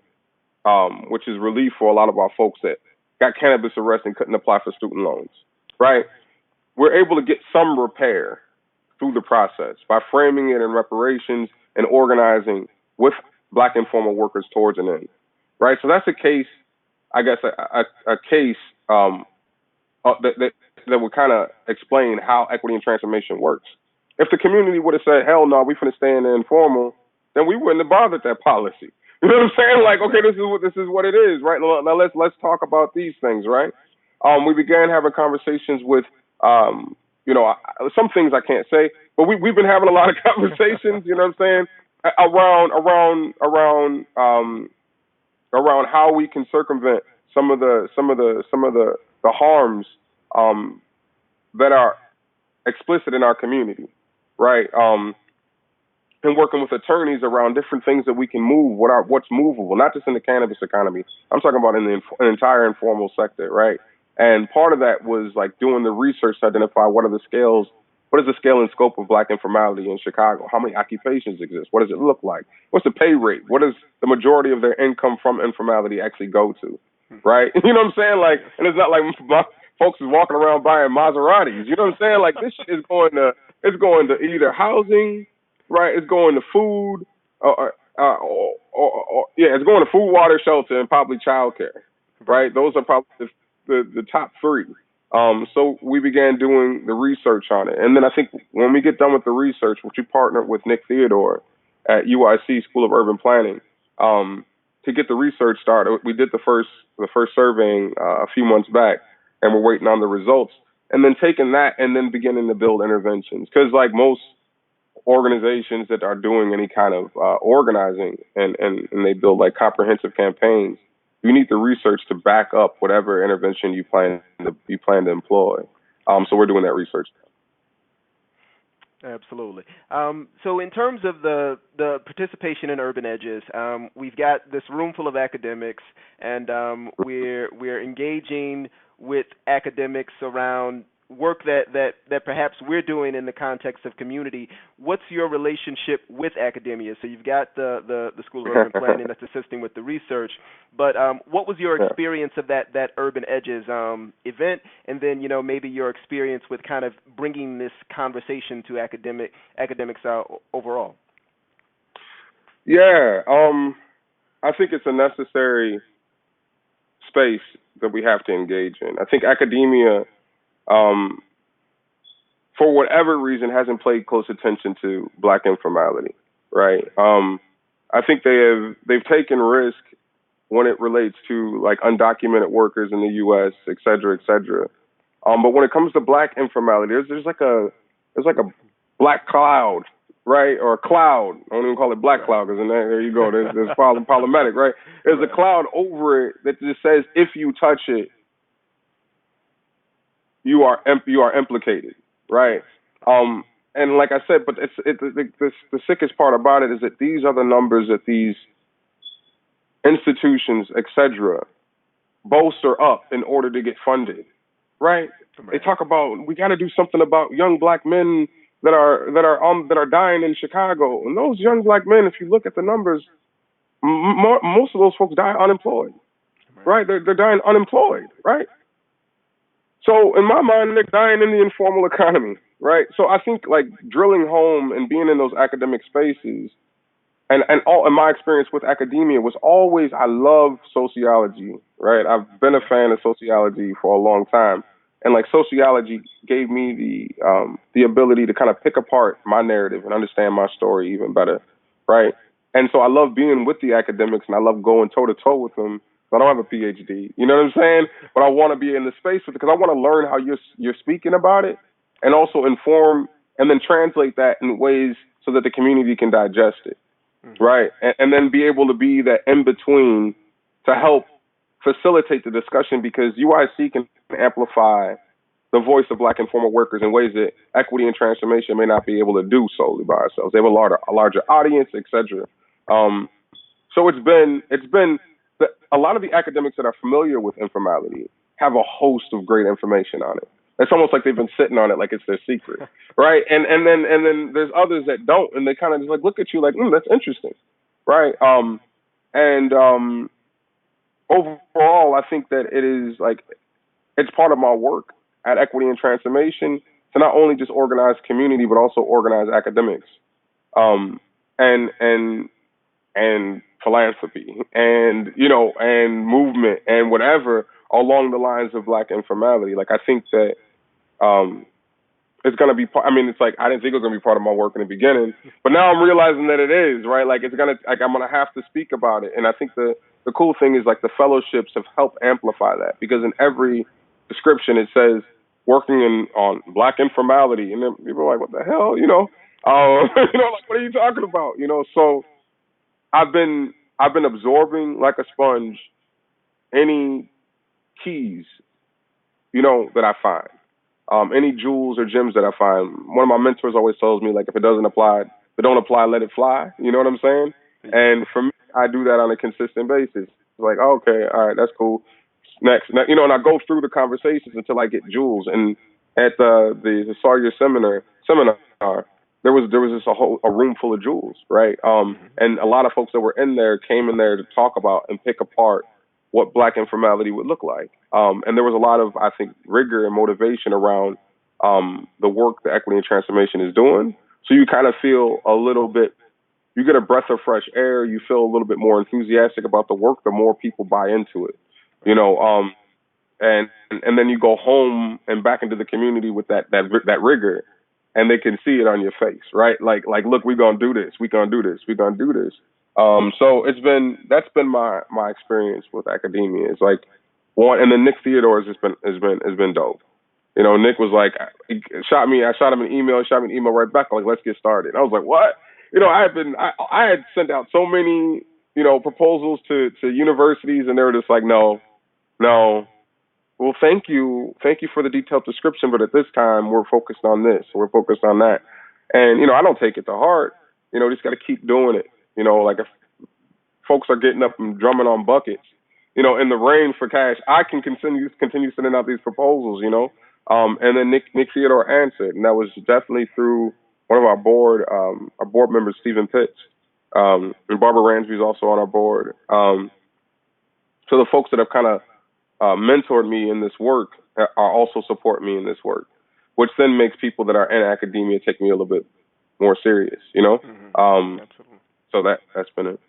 which is relief for a lot of our folks that got cannabis arrested and couldn't apply for student loans, right? We're able to get some repair through the process by framing it in reparations and organizing with Black informal workers towards an end, right? So that's a case, I guess, a case that would kind of explain how equity and transformation works. If the community would have said, hell no, we finna stay in the informal, then we wouldn't have bothered that policy. You know what I'm saying? Like, okay, this is what it is, right? Now let's talk about these things, right? We began having conversations with, some things I can't say, but we've been having a lot of conversations. You know what I'm saying? Around how we can circumvent some of the harms that are explicit in our community, right? And working with attorneys around different things that we can move, what's movable, not just in the cannabis economy. I'm talking about in the entire informal sector, right? And part of that was like doing the research to identify what is the scale and scope of Black informality in Chicago? How many occupations exist? What does it look like? What's the pay rate? What does the majority of their income from informality actually go to, right? You know what I'm saying? Like, and it's not like folks is walking around buying Maseratis. You know what I'm saying? Like, this shit is going to either housing, right? It's going to food, it's going to food, water, shelter, and probably childcare, right? Those are probably the top three. So we began doing the research on it. And then I think when we get done with the research, which we partnered with Nick Theodore at UIC School of Urban Planning, to get the research started, we did the first surveying a few months back, and we're waiting on the results. And then taking that and then beginning to build interventions. Because like most organizations that are doing any kind of organizing and they build like comprehensive campaigns, you need the research to back up whatever intervention you plan to employ. So we're doing that research. Absolutely. So in terms of the participation in Urban Edges, we've got this room full of academics, and we're engaging with academics around work that perhaps we're doing in the context of community. What's your relationship with academia? So you've got the School of Urban Planning that's assisting with the research, but what was your experience of that Urban Edges event, and then maybe your experience with kind of bringing this conversation to academics overall? Yeah, I think it's a necessary space that we have to engage in. I think academia, for whatever reason, hasn't paid close attention to Black informality, right? I think they've taken risk when it relates to like undocumented workers in the U.S., et cetera, et cetera. But when it comes to Black informality, there's like a black cloud, right? Or a cloud. I don't even call it black cloud because there you go. There's problematic, right? There's a cloud over it that just says if you touch it, you are implicated, right? And like I said, but the sickest part about it is that these are the numbers that these institutions, etc., bolster up in order to get funded, right? They talk about we got to do something about young Black men that are dying in Chicago, and those young Black men, if you look at the numbers, most of those folks die unemployed, right? They're dying unemployed, right? So in my mind, they're dying in the informal economy, right? So I think like drilling home and being in those academic spaces, and all in my experience with academia was always, I love sociology, right? I've been a fan of sociology for a long time, and like sociology gave me the ability to kind of pick apart my narrative and understand my story even better, right? And so I love being with the academics, and I love going toe to toe with them. I don't have a PhD, you know what I'm saying? But I want to be in the space with it because I want to learn how you're speaking about it, and also inform and then translate that in ways so that the community can digest it, right? And then be able to be that in between to help facilitate the discussion, because UIC can amplify the voice of Black informal workers in ways that equity and transformation may not be able to do solely by ourselves. They have a larger audience, etc. So it's been a lot of the academics that are familiar with informality have a host of great information on it. It's almost like they've been sitting on it like it's their secret, right? And then there's others that don't, and they kind of just like look at you like, that's interesting, right? And overall, I think that it is like it's part of my work at Equity and Transformation to not only just organize community but also organize academics, and philanthropy and and movement and whatever along the lines of Black informality. Like I think that it's gonna be part. I mean, it's like I didn't think it was gonna be part of my work in the beginning, but now I'm realizing that it is, right? Like I'm gonna have to speak about it. And I think the cool thing is like the fellowships have helped amplify that, because in every description it says working on Black informality, and then people are like, what the hell, like what are you talking about, So I've been absorbing like a sponge any keys, that I find. Any jewels or gems that I find. One of my mentors always tells me, like, if it doesn't apply, if it don't apply, let it fly. You know what I'm saying? And for me, I do that on a consistent basis. It's like, okay, all right, that's cool. Next, and I go through the conversations until I get jewels. And at the Sawyer seminar, there was just a room full of jewels, right? And a lot of folks that were in there came in there to talk about and pick apart what Black informality would look like. And there was a lot of, I think, rigor and motivation around the work that Equity and Transformation is doing. So you kind of feel a little bit, you get a breath of fresh air. You feel a little bit more enthusiastic about the work the more people buy into it, and then you go home and back into the community with that rigor, and they can see it on your face, right? Like look, we're gonna do this. We're gonna do this. We're gonna do this. So that's been my experience with academia. It's like one, and then Nick Theodore's has been dope. Nick was like, I shot him an email, right back, like, let's get started. I was like, what? I had sent out so many, proposals to universities, and they were just like, no. Well, thank you for the detailed description, but at this time we're focused on this, we're focused on that, and I don't take it to heart. Just got to keep doing it. Like if folks are getting up and drumming on buckets, in the rain for cash, I can continue sending out these proposals, and then Nick Theodore answered, and that was definitely through one of our board members, Stephen Pitts, and Barbara Ransby is also on our board. So the folks that have kind of mentored me in this work are also support me in this work, which then makes people that are in academia take me a little bit more serious, Absolutely. So that's been it.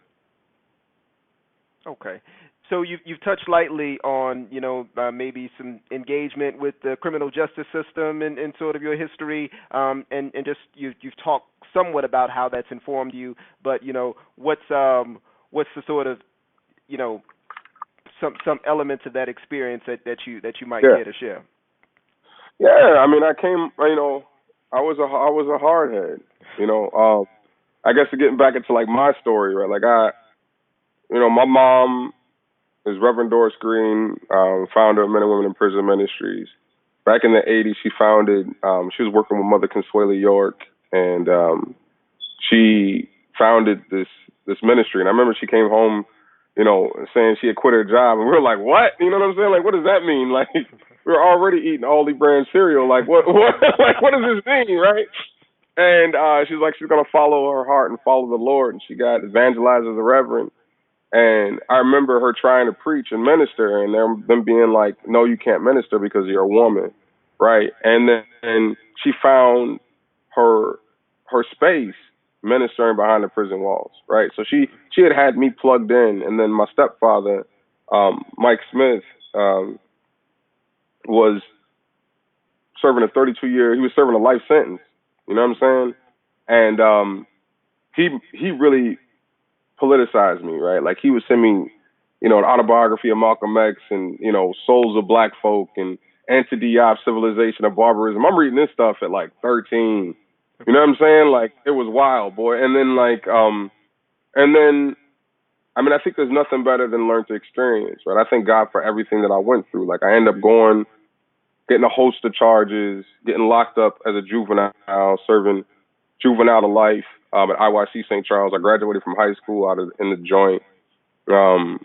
Okay. So you've touched lightly on, maybe some engagement with the criminal justice system and sort of your history, and just you've talked somewhat about how that's informed you, but, what's the sort of, some elements of that experience that you might care to share? Yeah, I mean, I came, I was a hardhead, I guess getting back into like my story, right? Like my mom is Reverend Doris Green, founder of Men and Women in Prison Ministries. Back in the 80s, she was working with Mother Consuela York, and she founded this ministry. And I remember she came home, saying she had quit her job, and we were like, what? You know what I'm saying? Like, what does that mean? Like, we were already eating Aldi brand cereal. Like, what like, what does this mean, right? And she's like, she's going to follow her heart and follow the Lord. And she got evangelized as a reverend. And I remember her trying to preach and minister, and them being like, no, you can't minister because you're a woman, right? And then she found her space ministering behind the prison walls, right? So she had me plugged in, and then my stepfather, Mike Smith, was serving a 32-year. He was serving a life sentence. You know what I'm saying? And he really politicized me, right? Like he would send me, an autobiography of Malcolm X and, Souls of Black Folk and Anti-Diop, Civilization of Barbarism. I'm reading this stuff at like 13. You know what I'm saying? Like it was wild, boy. And then I think there's nothing better than learn to experience, right? I thank God for everything that I went through. Like I ended up going getting a host of charges, getting locked up as a juvenile, serving juvenile to life at IYC St. Charles. I graduated from high school out of in the joint. Um,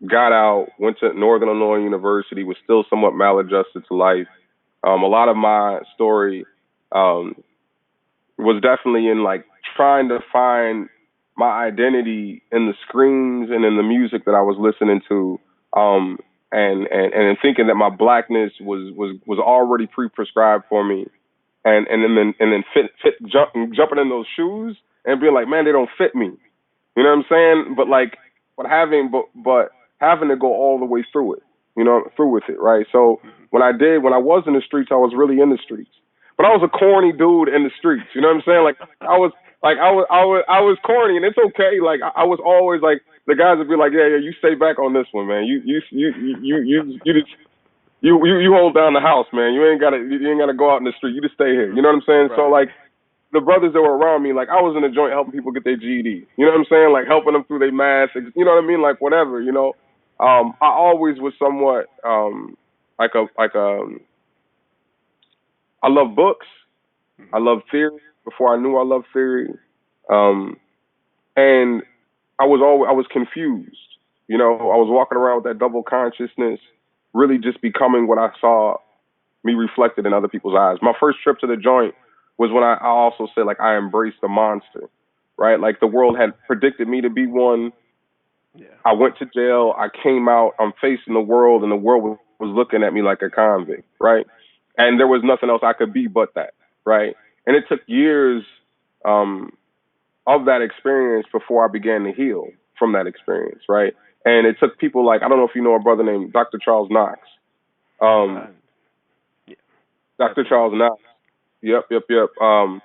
got out, went to Northern Illinois University, was still somewhat maladjusted to life. A lot of my story um, was definitely in like trying to find my identity in the screens and in the music that I was listening to, and thinking that my blackness was already pre-prescribed for me, and then jumping in those shoes and being like, man, they don't fit me. You know what I'm saying? But having to go all the way through it, through with it, right? So when I was in the streets, I was really in the streets. But I was a corny dude in the streets. You know what I'm saying? I was corny, and it's okay. Like I was always like the guys would be like, yeah, you stay back on this one, man. You hold down the house, man. You ain't gotta go out in the street. You just stay here. You know what I'm saying? Right. So like the brothers that were around me, like I was in the joint helping people get their GED. You know what I'm saying? Like helping them through their math. You know what I mean? Like whatever. I always was somewhat I love books. I love theory before I knew I loved theory. And I was confused. I was walking around with that double consciousness, really just becoming what I saw me reflected in other people's eyes. My first trip to the joint was when I also said, like, I embraced the monster, right? Like the world had predicted me to be one. Yeah. I went to jail. I came out. I'm facing the world, and the world was looking at me like a convict, right? And there was nothing else I could be but that, right? And it took years of that experience before I began to heal from that experience, right? And it took people like, I don't know if you know a brother named Dr. Charles Knox. Yeah. Dr. Charles Knox. Yep. And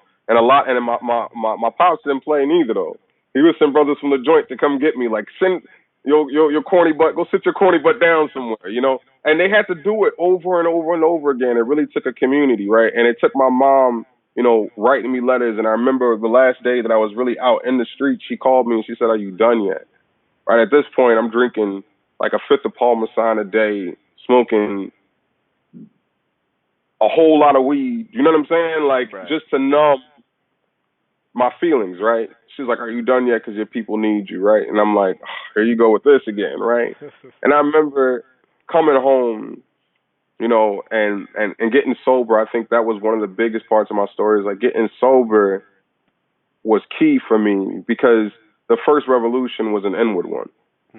my pops didn't play neither though. He would send brothers from the joint to come get me, like send your corny butt, go sit your corny butt down somewhere, And they had to do it over and over and over again. It really took a community, right? And it took my mom, writing me letters. And I remember the last day that I was really out in the street, she called me and she said, "Are you done yet?" Right at this point, I'm drinking like a fifth of Parmesan a day, smoking a whole lot of weed. You know what I'm saying? Like right. Just to numb my feelings, right? She's like, "Are you done yet? Because your people need you," right? And I'm like, oh, here you go with this again, right? And I remember coming home, and getting sober. I think that was one of the biggest parts of my story. Is like getting sober was key for me because the first revolution was an inward one,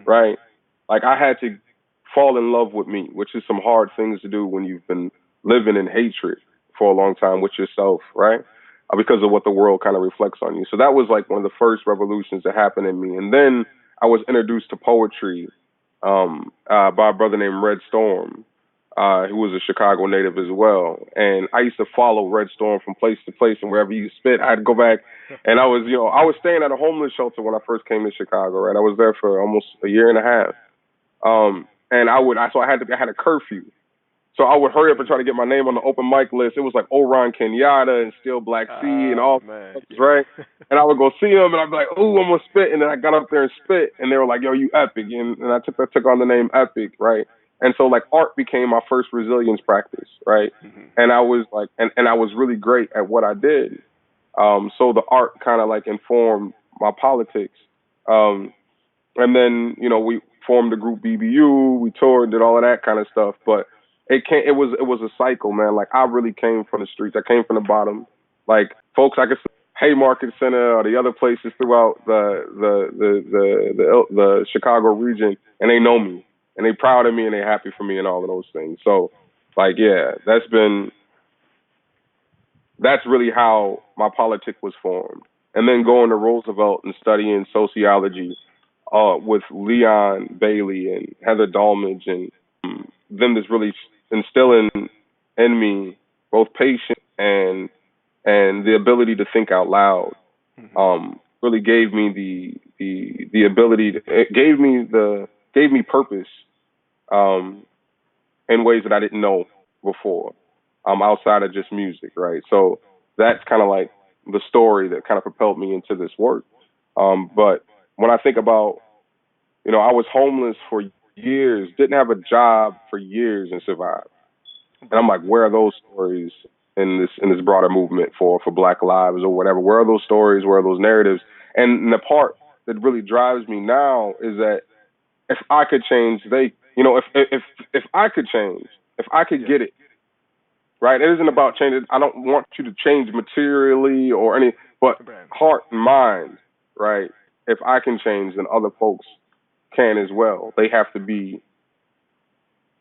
right? Like I had to fall in love with me, which is some hard things to do when you've been living in hatred for a long time with yourself, right? Because of what the world kind of reflects on you. So that was like one of the first revolutions that happened in me. And then I was introduced to poetry by a brother named Red Storm, who was a Chicago native as well. And I used to follow Red Storm from place to place, and wherever he spit, I'd go back. And I was staying at a homeless shelter when I first came to Chicago, right? I was there for almost a year and a half. And I had a curfew. So I would hurry up and try to get my name on the open mic list. It was like Oron Kenyatta and Still Black Sea and all that, right? And I would go see them, and I'd be like, "Ooh, I'm gonna spit." And then I got up there and spit, and they were like, "Yo, you epic," and I took on the name Epic, right? And so like art became my first resilience practice, right? Mm-hmm. And I was like, and I was really great at what I did. So the art kind of like informed my politics. And then we formed the group BBU, we toured, did all of that kind of stuff, but it was a cycle, man. Like I really came from the streets. I came from the bottom. Like folks I could see Haymarket Center or the other places throughout the Chicago region, and they know me and they proud of me and they happy for me and all of those things. So like yeah, that's really how my politic was formed. And then going to Roosevelt and studying sociology with Leon Bailey and Heather Dalmadge, and them just really instilling in me both patience and the ability to think out loud. Really gave me the ability it gave me purpose in ways that I didn't know before, outside of just music, right? So that's kind of like the story that kind of propelled me into this work. But when I think about, I was homeless for years, didn't have a job for years and survived. And I'm But like, where are those stories in this broader movement for Black lives or whatever? Where are those stories? Where are those narratives? And the part that really drives me now is that if I could change, they, you know, if I could change, if I could yeah, get it right. It isn't yeah, about changing. I don't want you to change materially or any, but right. heart and mind, right? If I can change, then other folks can as well. They have to be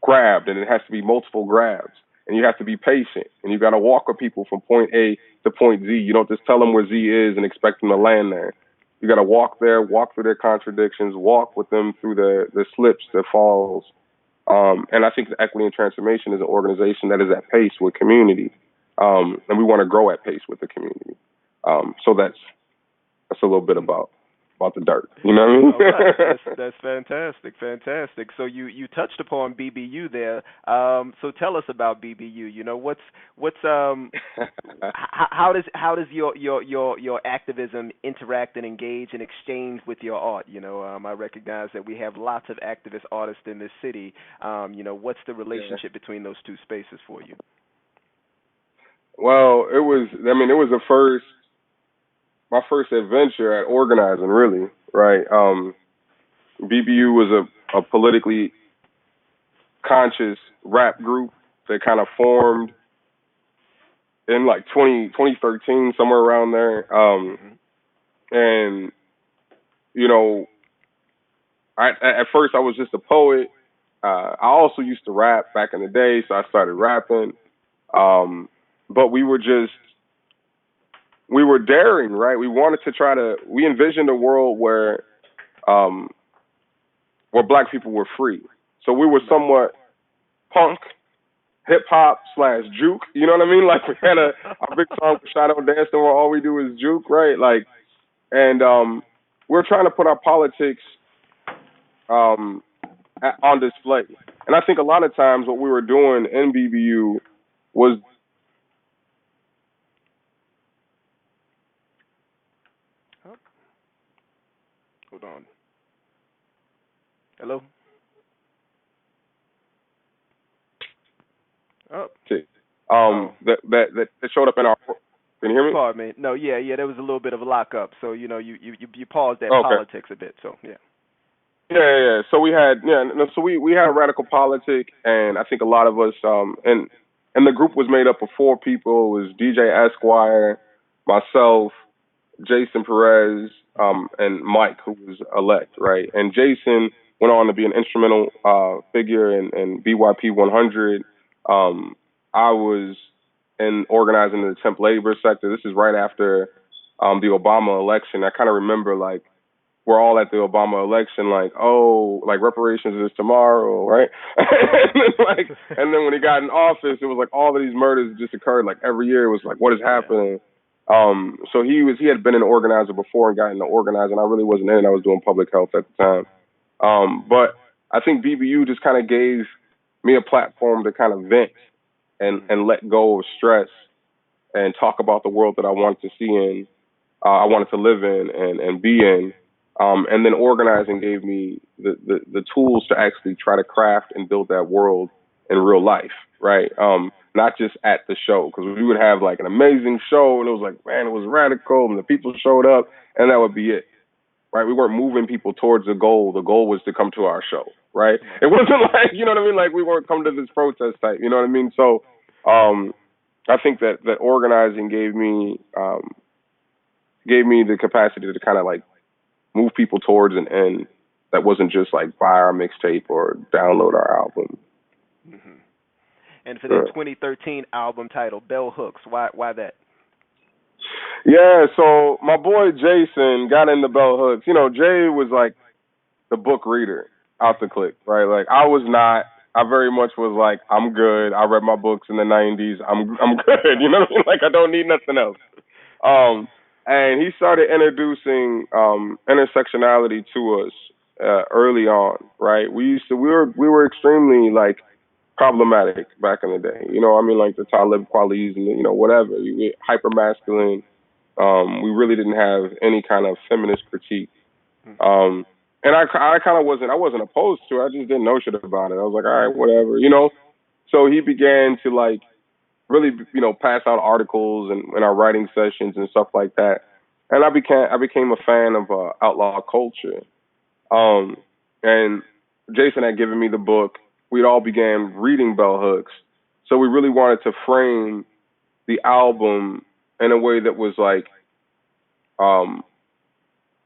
grabbed, and it has to be multiple grabs. And you have to be patient, and you got to walk with people from point A to point Z. You don't just tell them where Z is and expect them to land there. You got to walk there, walk through their contradictions, walk with them through the slips, the falls. And I think the Equity and Transformation is an organization that is at pace with community, and we want to grow at pace with the community. So that's a little bit about the dirt. You know what I mean? All right, that's fantastic, fantastic. So you touched upon BBU there. So tell us about BBU. You know, how does your activism interact and engage and exchange with your art? You know, I recognize that we have lots of activist artists in this city. You know, what's the relationship between those two spaces for you? Well, it was. I mean, it was my first adventure at organizing, really. Right. BBU was a politically conscious rap group that kind of formed in like 2013, somewhere around there. Hmm. And you know, at first I was just a poet. I also used to rap back in the day, so I started rapping. But we were daring, right? We wanted to we envisioned a world um, where Black people were free. So we were Right. somewhat punk, hip hop slash juke. You know what I mean? Like we had our big song Shadow Dancing where all we do is juke, right? Like, and we're trying to put our politics um, on display. And I think a lot of times what we were doing in BBU was Oh, hold on. Hello. Oh. Oh. that showed up in our. Can you hear me? Pardon me. No, yeah. There was a little bit of a lockup, so you know, you paused at Okay. politics a bit. So yeah. Yeah. So we had, no, so we had a radical politic, and I think a lot of us, and the group was made up of four people. It was DJ Esquire, myself, Jason Perez, and Mike, who was elect, right? And Jason went on to be an instrumental figure in BYP 100. I was in organizing the temp labor sector. This is right after the Obama election. I kind of remember like we're all at the Obama election, like, oh, like reparations is tomorrow, right? And then when he got in office, it was like all of these murders just occurred. Like every year, it was like, what is Yeah. happening? So he had been an organizer before and got into organizing. I really wasn't in. I was doing public health at the time. But I think BBU just kind of gave me a platform to kind of vent Mhm. and let go of stress and talk about the world that I wanted to see in, I wanted to live in and be in. And then organizing gave me the tools to actually try to craft and build that world in real life, right? Not just at the show, because we would have like an amazing show and it was like, man, it was radical and the people showed up and that would be it, right? We weren't moving people towards the goal. The goal was to come to our show, right? Come on. It wasn't like, you know what I mean? Like we weren't coming to this protest type, you know what I mean? So, I think that organizing gave me the capacity to kind of like move people towards an end that wasn't just like buy our mixtape or download our album. Mhm. And for that Uh, 2013 album title, Bell Hooks, why that? yeah, so my boy Jason got into bell hooks. You know, Jay was like the book reader out the clique, right? Like I was not. I very much was like, I'm good. I read my books in the '90s. I'm good. You know what I mean? Like I don't need nothing else. Um, and he started introducing intersectionality to us early on, right? We were extremely like problematic back in the day. You know, I mean, like the Talib Kwalis and whatever. We were hyper masculine. We really didn't have any kind of feminist critique. Mhm. Um, and I kind of wasn't opposed to it. I just didn't know shit about it. I was like, all right, whatever, you know. So he began to like really, pass out articles and in our writing sessions and stuff like that. And I became a fan of outlaw culture. Um, and Jason had given me the book. We'd all began reading Bell Hooks, so we really wanted to frame the album in a way that was um,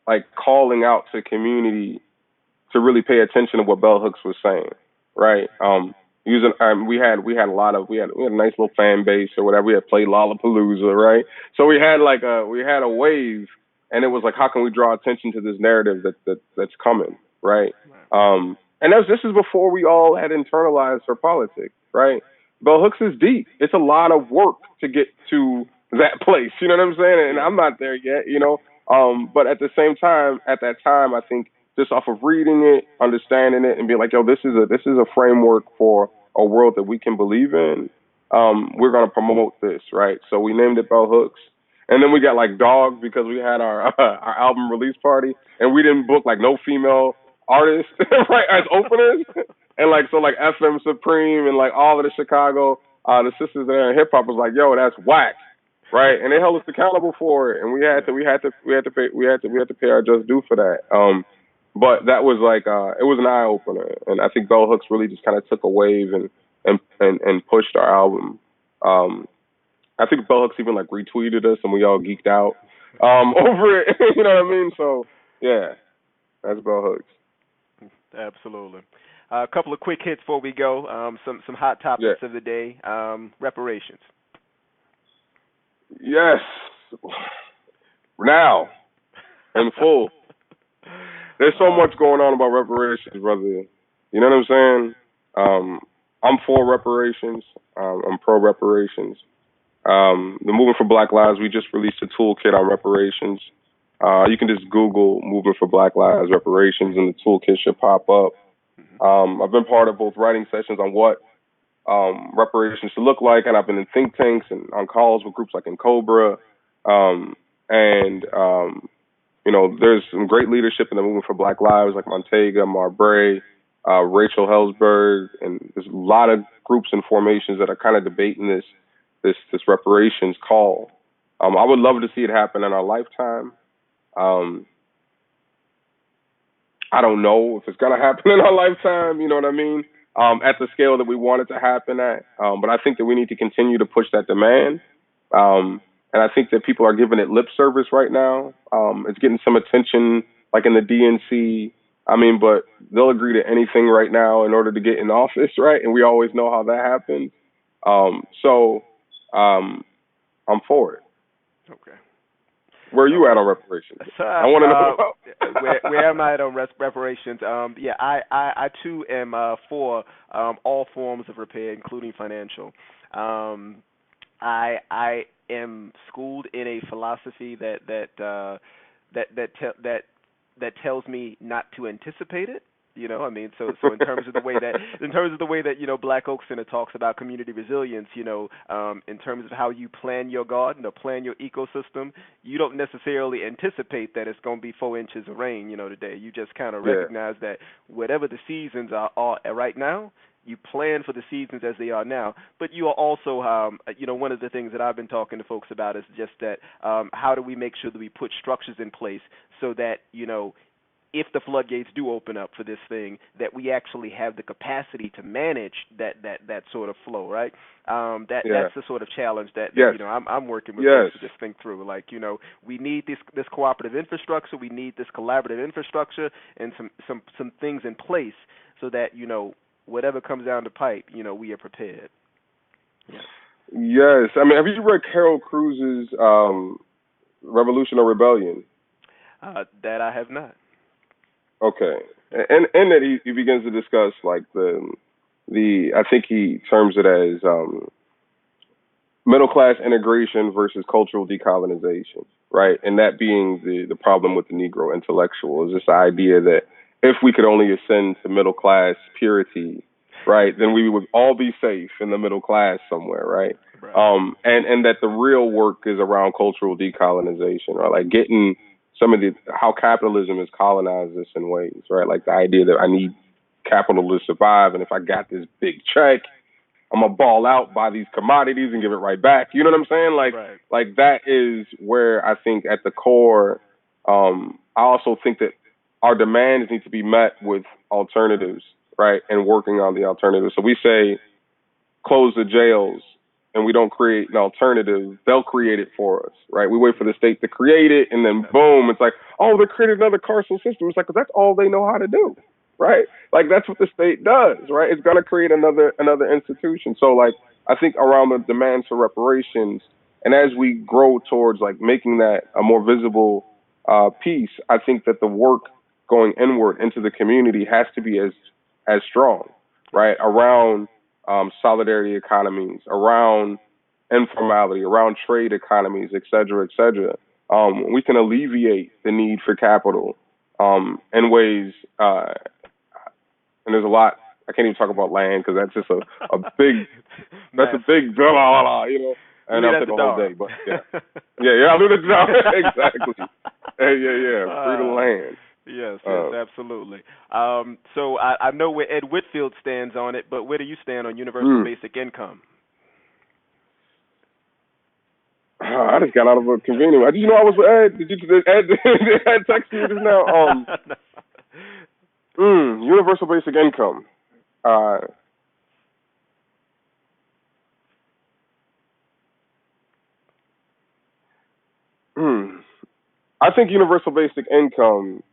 like calling out to community to really pay attention to what Bell Hooks was saying, right? Using we had a nice little fan base or whatever. We had played Lollapalooza, right? So we had a wave, and it was like, how can we draw attention to this narrative that's coming, right? And this is before we all had internalized our politics, right? Bell Hooks is deep. It's a lot of work to get to that place. You know what I'm saying? And I'm not there yet, But at the same time, at that time, I think just off of reading it, understanding it, and being like, yo, this is a framework for a world that we can believe in. We're gonna promote this, right? So we named it Bell Hooks, and then we got like dogs because we had our our album release party, and we didn't book like no female artists right as openers, and like FM Supreme and like all of the Chicago the sisters there in hip hop was like, yo, that's whack. Right, and they held us accountable for it, and we had to pay our just due for that. But that was like it was an eye opener, and I think Bell Hooks really just kind of took a wave and pushed our album. I think Bell Hooks even like retweeted us, and we all geeked out over it. You know what I mean? So yeah, that's Bell Hooks. Absolutely. A couple of quick hits before we go. Some hot topics of the day. Reparations. Yes, now in full. There's so much going on about reparations, brother. You know what I'm saying? I'm for reparations. I'm pro reparations. The Movement for Black Lives, we just released a toolkit on reparations. You can just Google Movement for Black Lives reparations, and the toolkit should pop up. I've been part of both writing sessions on what reparations should look like, and I've been in think tanks and on calls with groups like in Cobra, and there's some great leadership in the Movement for Black Lives, like Montega, Marbre, Rachel Hellsberg, and there's a lot of groups and formations that are kind of debating this reparations call. I would love to see it happen in our lifetime. I don't know if it's gonna happen in our lifetime. You know what I mean? At the scale that we want it to happen at. But I think that we need to continue to push that demand. And I think that people are giving it lip service right now. It's getting some attention, like in the DNC. But they'll agree to anything right now in order to get in office, right? And we always know how that happens. So I'm for it. Okay. Where are you at on reparations? I want to know. Where am I at on reparations? I too am for all forms of repair, including financial. I am schooled in a philosophy that tells me not to anticipate it. So in terms of the way that Black Oak Center talks about community resilience, in terms of how you plan your garden or plan your ecosystem, you don't necessarily anticipate that it's going to be 4 inches of rain, today. You just kind of recognize that whatever the seasons are right now, you plan for the seasons as they are now. But you are also, one of the things that I've been talking to folks about is just that how do we make sure that we put structures in place so that, if the floodgates do open up for this thing, that we actually have the capacity to manage that sort of flow, right? That's the sort of challenge that I'm working with folks to just think through. Like, we need this cooperative infrastructure, we need this collaborative infrastructure, and some things in place so that whatever comes down the pipe, we are prepared. Yes, have you read Carol Cruz's Revolution or Rebellion? That I have not. Okay, and that he begins to discuss like the I think he terms it as middle class integration versus cultural decolonization, right? And that being the problem with the Negro intellectual is this idea that if we could only ascend to middle class purity, right, then we would all be safe in the middle class somewhere, right? And that the real work is around cultural decolonization, right? Like getting some of how capitalism has colonized us in ways, right? Like the idea that I need capital to survive, and if I got this big check, I'm gonna ball out, buy these commodities, and give it right back. You know what I'm saying? Right. Like that is where I think at the core. I also think that our demands need to be met with alternatives, right? And working on the alternatives. So we say close the jails and we don't create an alternative, they'll create it for us, right? We wait for the state to create it, and then boom, it's like, oh, they created another carceral system. It's like, 'cause that's all they know how to do, right? Like that's what the state does, right? It's gonna create another institution. So like, I think around the demands for reparations, and as we grow towards like making that a more visible piece, I think that the work going inward into the community has to be as strong, right? Around solidarity economies, around informality, around trade economies, et cetera, et cetera. We can alleviate the need for capital in ways, and there's a lot. I can't even talk about land because that's just a big, that's a big blah, blah, blah, you know. And I'll take a whole day, but yeah, I'll do the job. Exactly. Yeah, free the land. Yes, absolutely. So I know where Ed Whitfield stands on it, but where do you stand on universal basic income? I just got out of a convenient. Did you know I was with Ed? Did Ed text you just now? Universal basic income. I think universal basic income.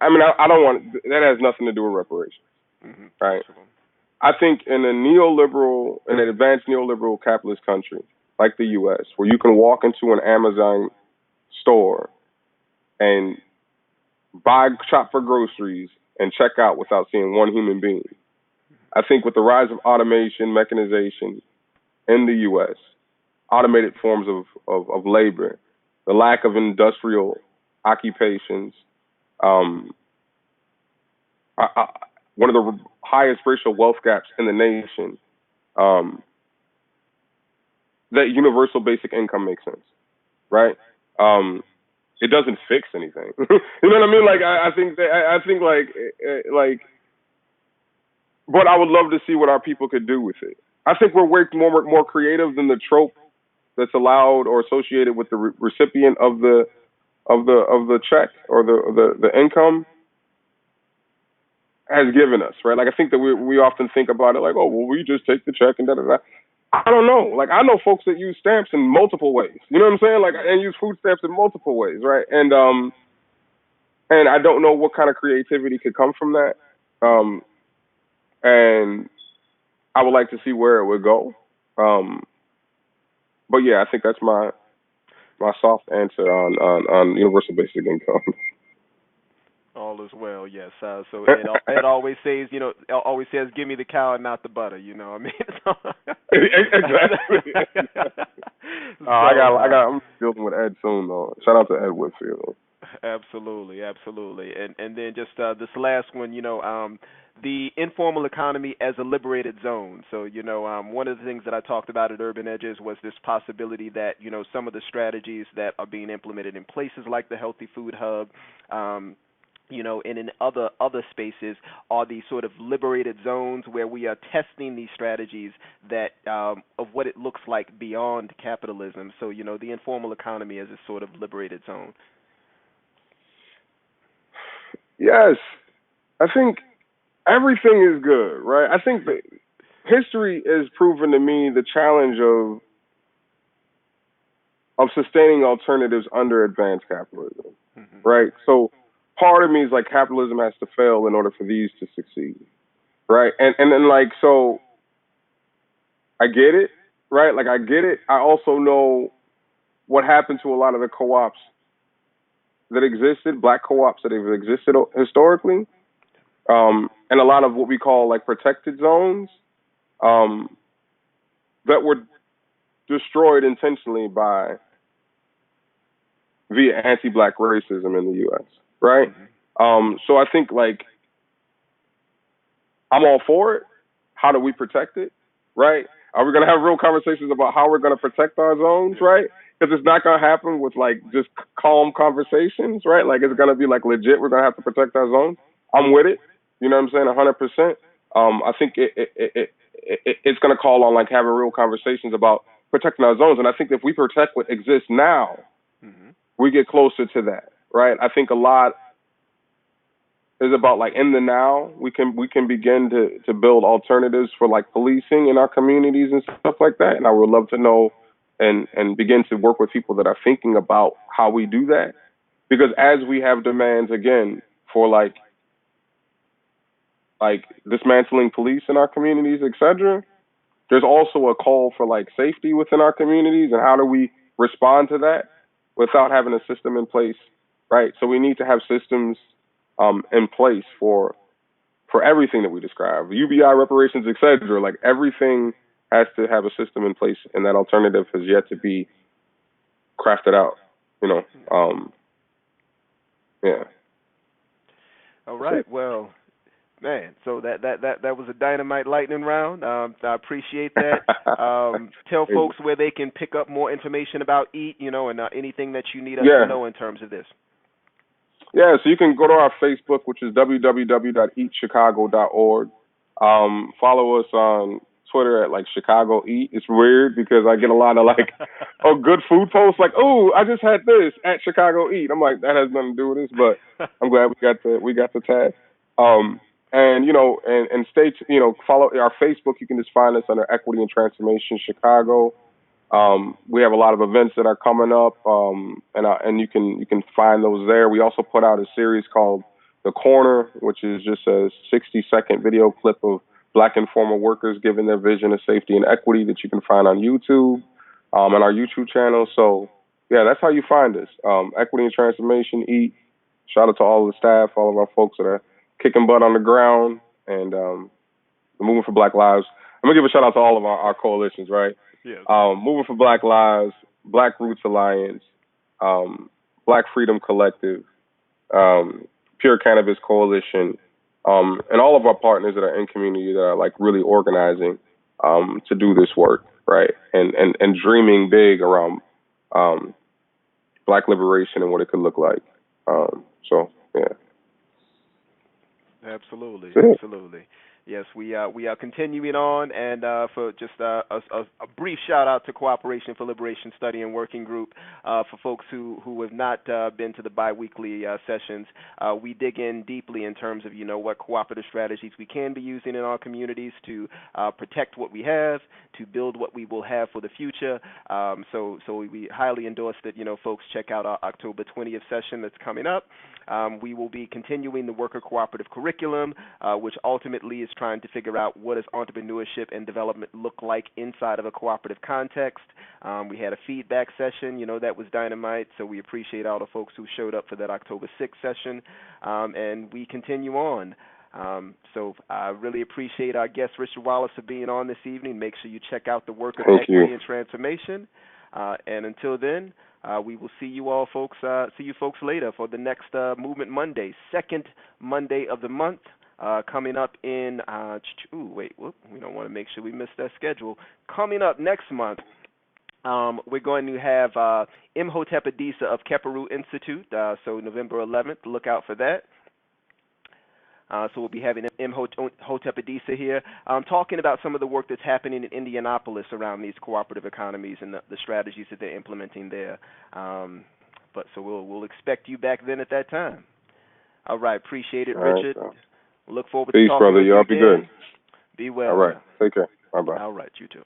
I mean, I don't want that has nothing to do with reparations, right? I think in an advanced neoliberal capitalist country like the U.S., where you can walk into an Amazon store and shop for groceries and check out without seeing one human being. I think with the rise of automation, mechanization in the U.S., automated forms of labor, the lack of industrial occupations, one of the highest racial wealth gaps in the nation, that universal basic income makes sense, right? It doesn't fix anything. You know what I mean? Like I think but I would love to see what our people could do with it. I think we're way more creative than the trope that's allowed or associated with the recipient of the check or the income has given us, right? Like I think that we often think about it like, oh, well, we just take the check and da da da. I don't know. Like I know folks that use stamps in multiple ways. You know what I'm saying? Like and use food stamps in multiple ways, right? And I don't know what kind of creativity could come from that. And I would like to see where it would go. But yeah, I think that's my soft answer on universal basic income. All is well, yes. So Ed always says, give me the cow and not the butter. You know what I mean? Exactly. I'm dealing with Ed soon though. Shout out to Ed Whitfield. Absolutely. And then just this last one, the informal economy as a liberated zone. So, one of the things that I talked about at Urban Edges was this possibility that, some of the strategies that are being implemented in places like the Healthy Food Hub, and in other spaces are these sort of liberated zones where we are testing these strategies that of what it looks like beyond capitalism. So, the informal economy as a sort of liberated zone. Yes. I think everything is good, right? I think that history has proven to me the challenge of sustaining alternatives under advanced capitalism, right? So part of me is like capitalism has to fail in order for these to succeed, right? And then like, so I get it, right? Like I get it. I also know what happened to a lot of the co-ops that existed, black co-ops that have existed historically, and a lot of what we call like protected zones that were destroyed intentionally via anti-black racism in the U.S., right? So I think like I'm all for it. How do we protect it, right? Are we going to have real conversations about how we're going to protect our zones, right? Because it's not going to happen with like just calm conversations, right? Like it's going to be like legit. We're going to have to protect our zones. I'm with it. You know what I'm saying? 100%. I think it's going to call on like having real conversations about protecting our zones. And I think if we protect what exists now, we get closer to that, right? I think a lot is about like in the now. We can begin to build alternatives for like policing in our communities and stuff like that. And I would love to know and begin to work with people that are thinking about how we do that. Because as we have demands again for like dismantling police in our communities, etc., there's also a call for like safety within our communities, and how do we respond to that without having a system in place, right? So we need to have systems in place for everything that we describe, UBI, reparations, etc. Like everything has to have a system in place, and that alternative has yet to be crafted out. Yeah. All right. Well, man, so that was a dynamite lightning round. I appreciate that. Tell folks where they can pick up more information about EAT, and anything that you need us to know in terms of this. Yeah, so you can go to our Facebook, which is www.eatchicago.org. Follow us on Twitter at like Chicago Eat. It's weird because I get a lot of like, good food posts, like, oh, I just had this at Chicago Eat. I'm like, that has nothing to do with this, but I'm glad we got the tag. And stay, follow our Facebook. You can just find us under Equity and Transformation Chicago. We have a lot of events that are coming up, and you can find those there. We also put out a series called The Corner, which is just a 60-second video clip of Black informal workers giving their vision of safety and equity that you can find on YouTube, on our YouTube channel. So, yeah, that's how you find us. Equity and Transformation, EAT. Shout out to all of the staff, all of our folks that are kicking butt on the ground and moving for Black Lives. I'm going to give a shout out to all of our coalitions, right? Yes. Moving for Black Lives, Black Roots Alliance, Black Freedom Collective, Pure Cannabis Coalition, and all of our partners that are in community that are like really organizing to do this work, right? And dreaming big around Black liberation and what it could look like. So, yeah. Absolutely, absolutely. Yes, we are continuing on, and for just a brief shout out to Cooperation for Liberation Study and Working Group. For folks who have not been to the biweekly sessions, we dig in deeply in terms of what cooperative strategies we can be using in our communities to protect what we have, to build what we will have for the future. So we highly endorse that folks check out our October 20th session that's coming up. We will be continuing the worker cooperative curriculum, which ultimately is trying to figure out what does entrepreneurship and development look like inside of a cooperative context. We had a feedback session, that was dynamite, so we appreciate all the folks who showed up for that October 6th session, and we continue on. So I really appreciate our guest, Richard Wallace, for being on this evening. Make sure you check out the work of Equity and Transformation, and until then, we will see you all folks. See you folks later for the next Movement Monday, second Monday of the month, coming up in. We don't want to make sure we miss that schedule. Coming up next month, we're going to have Imhotep Adisa of Keperu Institute. So November 11th, look out for that. So we'll be having Imhotep Adisa here talking about some of the work that's happening in Indianapolis around these cooperative economies and the strategies that they're implementing there. But so we'll expect you back then at that time. All right, appreciate it, Richard. Right, Look forward to talking brother. with you Y'all again. Be good. Be well. All right, take care. Bye-bye. All right, you too.